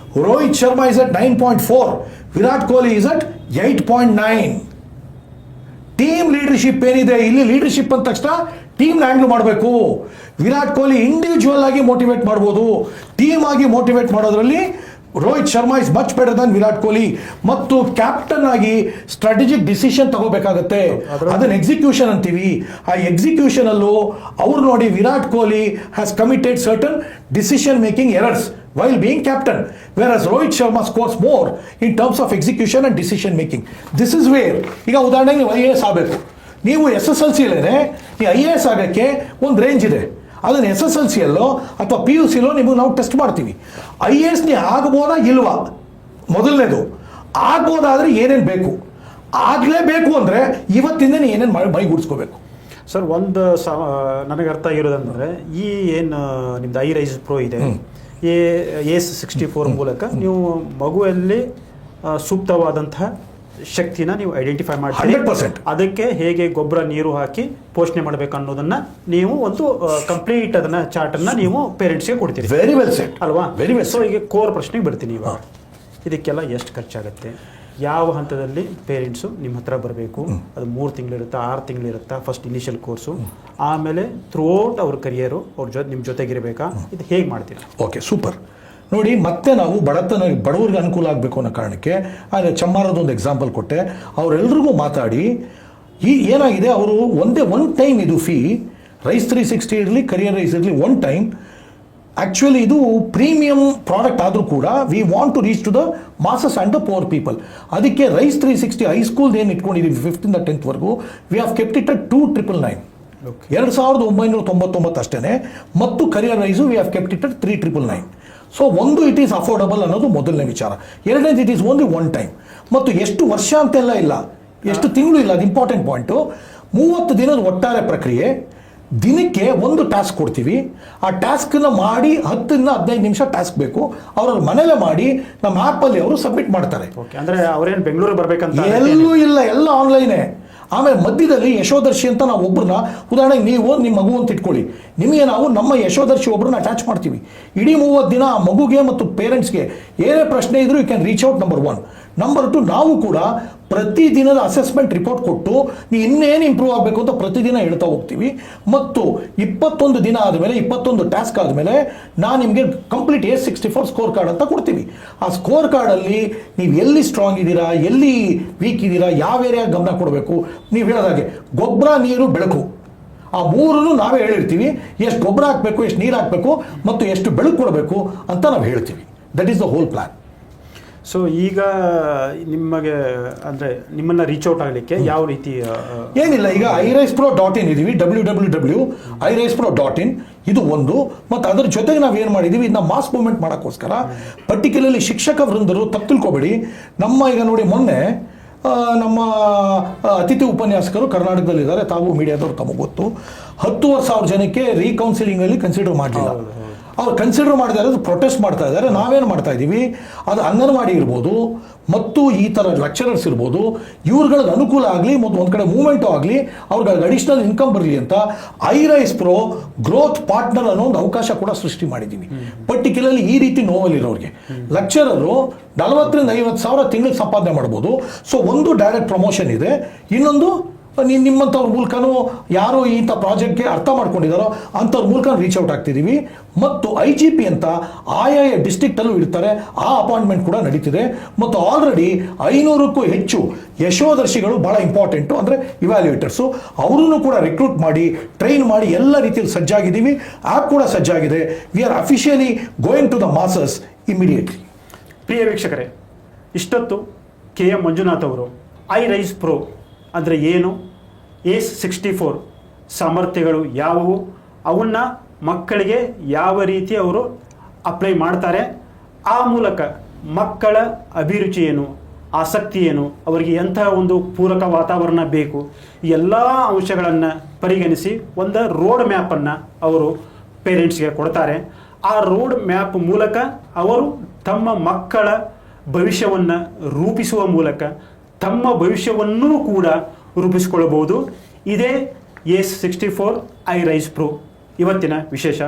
Rohit Sharma is at 9.4, Virat Kohli is at 8.9. Team leadership ಏನಿದೆ ಇಲ್ಲಿ, ಲೀಡರ್ಶಿಪ್ ಅಂದ ತಕ್ಷಣ ಟೀಮ್ ಹ್ಯಾಂಡಲ್ ಮಾಡಬೇಕು. ವಿರಾಟ್ ಕೊಹ್ಲಿ ಇಂಡಿವಿಜುವಲ್ ಆಗಿ ಮೋಟಿವೇಟ್ ಮಾಡ್ಬೋದು, ಟೀಮ್ ಆಗಿ ಮೋಟಿವೇಟ್ ಮಾಡೋದ್ರಲ್ಲಿ Rohit Sharma is much better than Virat Kohli. ಮತ್ತು ಕ್ಯಾಪ್ಟನ್ ಆಗಿ ಸ್ಟ್ರಾಟಜಿಕ್ ಡಿಸಿಷನ್ ತಗೋಬೇಕಾಗತ್ತೆ, ಅದನ್ನ ಎಕ್ಸಿಕ್ಯೂಷನ್ ಅಂತೀವಿ. ಆ ಎಕ್ಸಿಕ್ಯೂಷನ್ ಅಲ್ಲೂ ಅವ್ರು ನೋಡಿ, Virat Kohli has committed certain decision making errors while being captain, whereas Rohit Sharma scores more in terms of execution and decision making. This is where, ಈಗ ಉದಾಹರಣೆಗೆ ನೀವು IAS ಆಗಬೇಕು, ನೀವು SSLCಯಲ್ಲೇ ಈ IAS ಆಗೋಕ್ಕೆ ಒಂದು ರೇಂಜ್ ಇದೆ. ಅದನ್ನು SSLCಯಲ್ಲೋ ಅಥವಾ PUCಯಲ್ಲೋ ನಿಮಗೆ ನಾವು ಟೆಸ್ಟ್ ಮಾಡ್ತೀವಿ. IAS ನೀ ಆಗ್ಬೋದಾ ಇಲ್ವಾ? ಮೊದಲನೇದು ಆಗ್ಬೋದಾದ್ರೆ ಏನೇನು ಬೇಕು, ಆಗಲೇಬೇಕು ಅಂದರೆ ಇವತ್ತಿಂದ ನೀ ಏನೇನು ಮೈಗೂಡಿಸ್ಕೋಬೇಕು. ಸರ್, ಒಂದು ನನಗೆ ಅರ್ಥ ಆಗಿರೋದಂದ್ರೆ, ಈ ಏನು ನಿಮ್ದು iRise Pro ಇದೆ, ACE64 ಮೂಲಕ ನೀವು ಮಗುವಲ್ಲಿ ಸೂಕ್ತವಾದಂತಹ ಶಕ್ತಿನ ನೀವು ಐಡೆಂಟಿಫೈ ಮಾಡ್ತೀರಿ. 100%. ಅದಕ್ಕೆ ಹೇಗೆ ಗೊಬ್ಬರ ನೀರು ಹಾಕಿ ಪೋಷಣೆ ಮಾಡಬೇಕು ಅನ್ನೋದನ್ನ ನೀವು ಒಂದು ಕಂಪ್ಲೀಟ್ ಅದನ್ನ ಚಾರ್ಟ್ ಅನ್ನ ನೀವು ಪೇರೆಂಟ್ಸ್ಗೆ ಕೊಡ್ತೀರಿ. ವೆರಿ ವೆಲ್ ಸೆಟ್ ಅಲ್ವಾ? Very well. ಸೊ ಈಗ ಕೋರ್ ಪ್ರಶ್ನೆಗೆ ಬರ್ತೀನಿ. ಇವಾಗ ಇದಕ್ಕೆಲ್ಲ ಎಷ್ಟು ಖರ್ಚಾಗುತ್ತೆ, ಯಾವ ಹಂತದಲ್ಲಿ ಪೇರೆಂಟ್ಸು ನಿಮ್ಮ ಹತ್ರ ಬರಬೇಕು, ಅದು 3 ತಿಂಗಳಿರುತ್ತಾ 6 ತಿಂಗಳಿರುತ್ತಾ, ಫಸ್ಟ್ ಇನಿಷಿಯಲ್ ಕೋರ್ಸು, ಆಮೇಲೆ ಥ್ರೂಔಟ್ ಅವ್ರ ಕರಿಯರು ಅವ್ರ ನಿಮ್ಮ ಜೊತೆಗಿರಬೇಕಾ, ಇದು ಹೇಗೆ ಮಾಡ್ತೀರಿ? Okay, super. ನೋಡಿ, ಮತ್ತೆ ನಾವು ಬಡವರಿಗೆ ಅನುಕೂಲ ಆಗಬೇಕು ಅನ್ನೋ ಕಾರಣಕ್ಕೆ ಚಮ್ಮಾರದೊಂದು ಎಕ್ಸಾಂಪಲ್ ಕೊಟ್ಟೆ. ಅವರೆಲ್ಲರಿಗೂ ಮಾತಾಡಿ ಏನಾಗಿದೆ, ಅವರು ಒನ್ ಟೈಮ್ ಇದು ಫೀ, ರೈಸ್ 360 ಇರಲಿ, ಕರಿಯರ್ ರೈಸ್ ಇರಲಿ, ಒನ್ ಟೈಮ್. ಆ್ಯಕ್ಚುಲಿ ಇದು ಪ್ರೀಮಿಯಂ ಪ್ರಾಡಕ್ಟ್ ಆದರೂ ಕೂಡ we want to reach to the masses and the poor people. ಅದಕ್ಕೆ ರೈಸ್ 360 ಹೈಸ್ಕೂಲ್ ಏನು ಇಟ್ಕೊಂಡಿದ್ದೀವಿ 5th ಇಂದ 10th ವರೆಗೂ, we have kept it at 2,999, 2,999 ಅಷ್ಟೇ. ಮತ್ತು career rise we have kept it at 3,999. So ಒಂದು, ಇಟ್ ಈಸ್ ಅಫೋರ್ಡಬಲ್ ಅನ್ನೋದು ಮೊದಲನೇ ವಿಚಾರ. ಎರಡನೇದು, it is only one time. ಮತ್ತು ಎಷ್ಟು ವರ್ಷ ಅಂತೆಲ್ಲ ಇಲ್ಲ, ಎಷ್ಟು ತಿಂಗಳು ಇಲ್ಲ, ಅದು ಇಂಪಾರ್ಟೆಂಟ್ ಪಾಯಿಂಟು. 30 ದಿನದ ಒಟ್ಟಾರೆ ಪ್ರಕ್ರಿಯೆ. ದಿನಕ್ಕೆ ಒಂದು ಟಾಸ್ಕ್ ಕೊಡ್ತೀವಿ. ಆ ಟಾಸ್ಕನ್ನ ಮಾಡಿ 10 ಇಂದ 15 ನಿಮಿಷ ಟಾಸ್ಕ್ ಬೇಕು. ಅವ್ರ ಮನೇಲೆ ಮಾಡಿ ನಮ್ಮ ಆ್ಯಪಲ್ಲಿ ಅವರು ಸಬ್ಮಿಟ್ ಮಾಡ್ತಾರೆ. ಅಂದರೆ ಅವರೇನು ಬೆಂಗಳೂರಿಗೆ ಬರಬೇಕಂತ ಎಲ್ಲೂ ಇಲ್ಲ, ಎಲ್ಲ ಆನ್ಲೈನೇ. ಆಮೇಲೆ ಮಧ್ಯದಲ್ಲಿ ಯಶೋದರ್ಶಿ ಅಂತ ನಾವು ಒಬ್ಬರನ್ನ, ಉದಾಹರಣೆಗೆ ನೀವು ನಿಮ್ಮ ಮಗು ಅಂತ ಇಟ್ಕೊಳ್ಳಿ, ನಿಮಗೆ ನಾವು ನಮ್ಮ ಯಶೋದರ್ಶಿ ಒಬ್ಬರನ್ನ ಅಟ್ಯಾಚ್ ಮಾಡ್ತೀವಿ. ಇಡೀ 30 ದಿನ ಆ ಮಗುಗೆ ಮತ್ತು ಪೇರೆಂಟ್ಸ್ಗೆ ಏನೇ ಪ್ರಶ್ನೆ ಇದ್ರೂ you can reach out. Number 1. Number 2, ನಾವು ಕೂಡ ಪ್ರತಿದಿನದ ಅಸೆಸ್ಮೆಂಟ್ ರಿಪೋರ್ಟ್ ಕೊಟ್ಟು ನೀವು ಇನ್ನೇನು ಇಂಪ್ರೂವ್ ಆಗಬೇಕು ಅಂತ ಪ್ರತಿದಿನ ಹೇಳ್ತಾ ಹೋಗ್ತೀವಿ. ಮತ್ತು 21 ದಿನ ಆದಮೇಲೆ, 21 ಟಾಸ್ಕ್ ಆದಮೇಲೆ ನಾನು ನಿಮಗೆ ಕಂಪ್ಲೀಟ್ ACE64 ಸ್ಕೋರ್ ಕಾರ್ಡ್ ಅಂತ ಕೊಡ್ತೀವಿ. ಆ ಸ್ಕೋರ್ ಕಾರ್ಡಲ್ಲಿ ನೀವು ಎಲ್ಲಿ ಸ್ಟ್ರಾಂಗ್ ಇದ್ದೀರಾ, ಎಲ್ಲಿ ವೀಕ್ ಇದ್ದೀರಾ, ಯಾವ ಏರಿಯಾಗೆ ಗಮನ ಕೊಡಬೇಕು, ನೀವು ಹೇಳೋದಾಗೆ ಗೊಬ್ಬರ, ನೀರು, ಬೆಳಕು, ಆ 3 ನಾವೇ ಹೇಳಿರ್ತೀವಿ. ಎಷ್ಟು ಗೊಬ್ಬರ ಹಾಕಬೇಕು, ಎಷ್ಟು ನೀರು ಹಾಕಬೇಕು ಮತ್ತು ಎಷ್ಟು ಬೆಳಕು ಕೊಡಬೇಕು ಅಂತ ನಾವು ಹೇಳ್ತೀವಿ. That is the whole plan. So ಈಗ ನಿಮಗೆ ಅಂದರೆ ನಿಮ್ಮನ್ನು ರೀಚ್ ಔಟ್ ಆಗಲಿಕ್ಕೆ ಯಾವ ರೀತಿ? ಏನಿಲ್ಲ, ಈಗ irisepro.in ಇದೀವಿ, www.irisepro.in ಇದು ಒಂದು. ಮತ್ತು ಅದರ ಜೊತೆಗೆ ನಾವು ಏನು ಮಾಡಿದ್ದೀವಿ, ಇದನ್ನ ಮಾಸ್ ಮೂವ್ಮೆಂಟ್ ಮಾಡೋಕ್ಕೋಸ್ಕರ ಪರ್ಟಿಕ್ಯುಲರ್ಲಿ ಶಿಕ್ಷಕ ವೃಂದರು ತಪ್ಪು ತಿಳ್ಕೊಬೇಡಿ. ಈಗ ನೋಡಿ, ಮೊನ್ನೆ ನಮ್ಮ ಅತಿಥಿ ಉಪನ್ಯಾಸಕರು ಕರ್ನಾಟಕದಲ್ಲಿದ್ದಾರೆ, ತಾವು ಮೀಡಿಯಾದವರು, ತಮಗೆ ಗೊತ್ತು. 10,000 ಜನಕ್ಕೆ ರೀಕೌನ್ಸಿಲಿಂಗಲ್ಲಿ ಕನ್ಸಿಡರ್ ಮಾಡಲಿಲ್ಲ. ಅವ್ರು ಕನ್ಸಿಡರ್ ಮಾಡಿದ್ದಾರೆ, ಪ್ರೊಟೆಸ್ಟ್ ಮಾಡ್ತಾ ಇದ್ದಾರೆ. ನಾವೇನು ಮಾಡ್ತಾ ಇದ್ದೀವಿ, ಅದು ಅಂಗನವಾಡಿ ಇರ್ಬೋದು ಮತ್ತು ಈ ಥರ ಲೆಕ್ಚರರ್ಸ್ ಇರ್ಬೋದು, ಇವ್ರುಗಳಿಗೆ ಅನುಕೂಲ ಆಗಲಿ ಮತ್ತು ಒಂದು ಕಡೆ ಮೂವ್ಮೆಂಟು ಆಗಲಿ, ಅವ್ರಿಗೆ ಅಡಿಷ್ನಲ್ ಇನ್ಕಮ್ ಬರಲಿ ಅಂತ iRise Pro ಗ್ರೋತ್ ಪಾರ್ಟ್ನರ್ ಅನ್ನೋ ಒಂದು ಅವಕಾಶ ಕೂಡ ಸೃಷ್ಟಿ ಮಾಡಿದ್ದೀವಿ. ಪರ್ಟಿಕ್ಯುಲರ್ಲಿ ಈ ರೀತಿ ನೋವಲ್ಲಿರೋರಿಗೆ ಲೆಕ್ಚರರು 40,000 ರಿಂದ 50,000 ತಿಂಗಳಿಗೆ ಸಂಪಾದನೆ ಮಾಡ್ಬೋದು. ಸೊ ಒಂದು ಡೈರೆಕ್ಟ್ ಪ್ರಮೋಷನ್ ಇದೆ, ಇನ್ನೊಂದು ನಿಮ್ಮಂಥವ್ರ ಮೂಲಕನೂ ಯಾರು ಇಂಥ ಪ್ರಾಜೆಕ್ಟ್ಗೆ ಅರ್ಥ ಮಾಡ್ಕೊಂಡಿದ್ದಾರೋ ಅಂಥವ್ರ ಮೂಲಕ ರೀಚ್ ಔಟ್ ಆಗ್ತಿದ್ದೀವಿ. ಮತ್ತು IGP ಅಂತ ಆಯಾಯ ಡಿಸ್ಟ್ರಿಕ್ಟಲ್ಲೂ ಇರ್ತಾರೆ, ಆ ಅಪಾಯಿಂಟ್ಮೆಂಟ್ ಕೂಡ ನಡೀತಿದೆ. ಮತ್ತು ಆಲ್ರೆಡಿ 500ಕ್ಕೂ ಹೆಚ್ಚು ಯಶೋದರ್ಶಿಗಳು, ಭಾಳ ಇಂಪಾರ್ಟೆಂಟು ಅಂದರೆ ಇವ್ಯಾಲ್ಯೂಯೇಟರ್ಸು, ಅವರನ್ನು ಕೂಡ ರಿಕ್ರೂಟ್ ಮಾಡಿ ಟ್ರೈನ್ ಮಾಡಿ ಎಲ್ಲ ರೀತಿಯಲ್ಲಿ ಸಜ್ಜಾಗಿದ್ದೀವಿ. ಆ್ಯಪ್ ಕೂಡ ಸಜ್ಜಾಗಿದೆ. We are officially going to the masses immediately. ಪ್ರಿಯ ವೀಕ್ಷಕರೇ, ಇಷ್ಟೊತ್ತು KM ಮಂಜುನಾಥ್ ಅವರು iRise Pro ಅಂದರೆ ಏನು, ACE64 ಸಾಮರ್ಥ್ಯಗಳು ಯಾವುವು, ಅವನ್ನ ಮಕ್ಕಳಿಗೆ ಯಾವ ರೀತಿ ಅವರು ಅಪ್ಲೈ ಮಾಡ್ತಾರೆ, ಆ ಮೂಲಕ ಮಕ್ಕಳ ಅಭಿರುಚಿ ಏನು, ಆಸಕ್ತಿ ಏನು, ಅವರಿಗೆ ಎಂತಹ ಒಂದು ಪೂರಕ ವಾತಾವರಣ ಬೇಕು, ಈ ಎಲ್ಲ ಅಂಶಗಳನ್ನು ಪರಿಗಣಿಸಿ ಒಂದು ರೋಡ್ ಮ್ಯಾಪನ್ನು ಅವರು ಪೇರೆಂಟ್ಸ್ಗೆ ಕೊಡ್ತಾರೆ. ಆ ರೋಡ್ ಮ್ಯಾಪ್ ಮೂಲಕ ಅವರು ತಮ್ಮ ಮಕ್ಕಳ ಭವಿಷ್ಯವನ್ನು ರೂಪಿಸುವ ಮೂಲಕ ತಮ್ಮ ಭವಿಷ್ಯವನ್ನೂ ಕೂಡ ರೂಪಿಸಿಕೊಳ್ಳಬಹುದು. ಇದೇ ACE64 iRise Pro ಇವತ್ತಿನ ವಿಶೇಷ.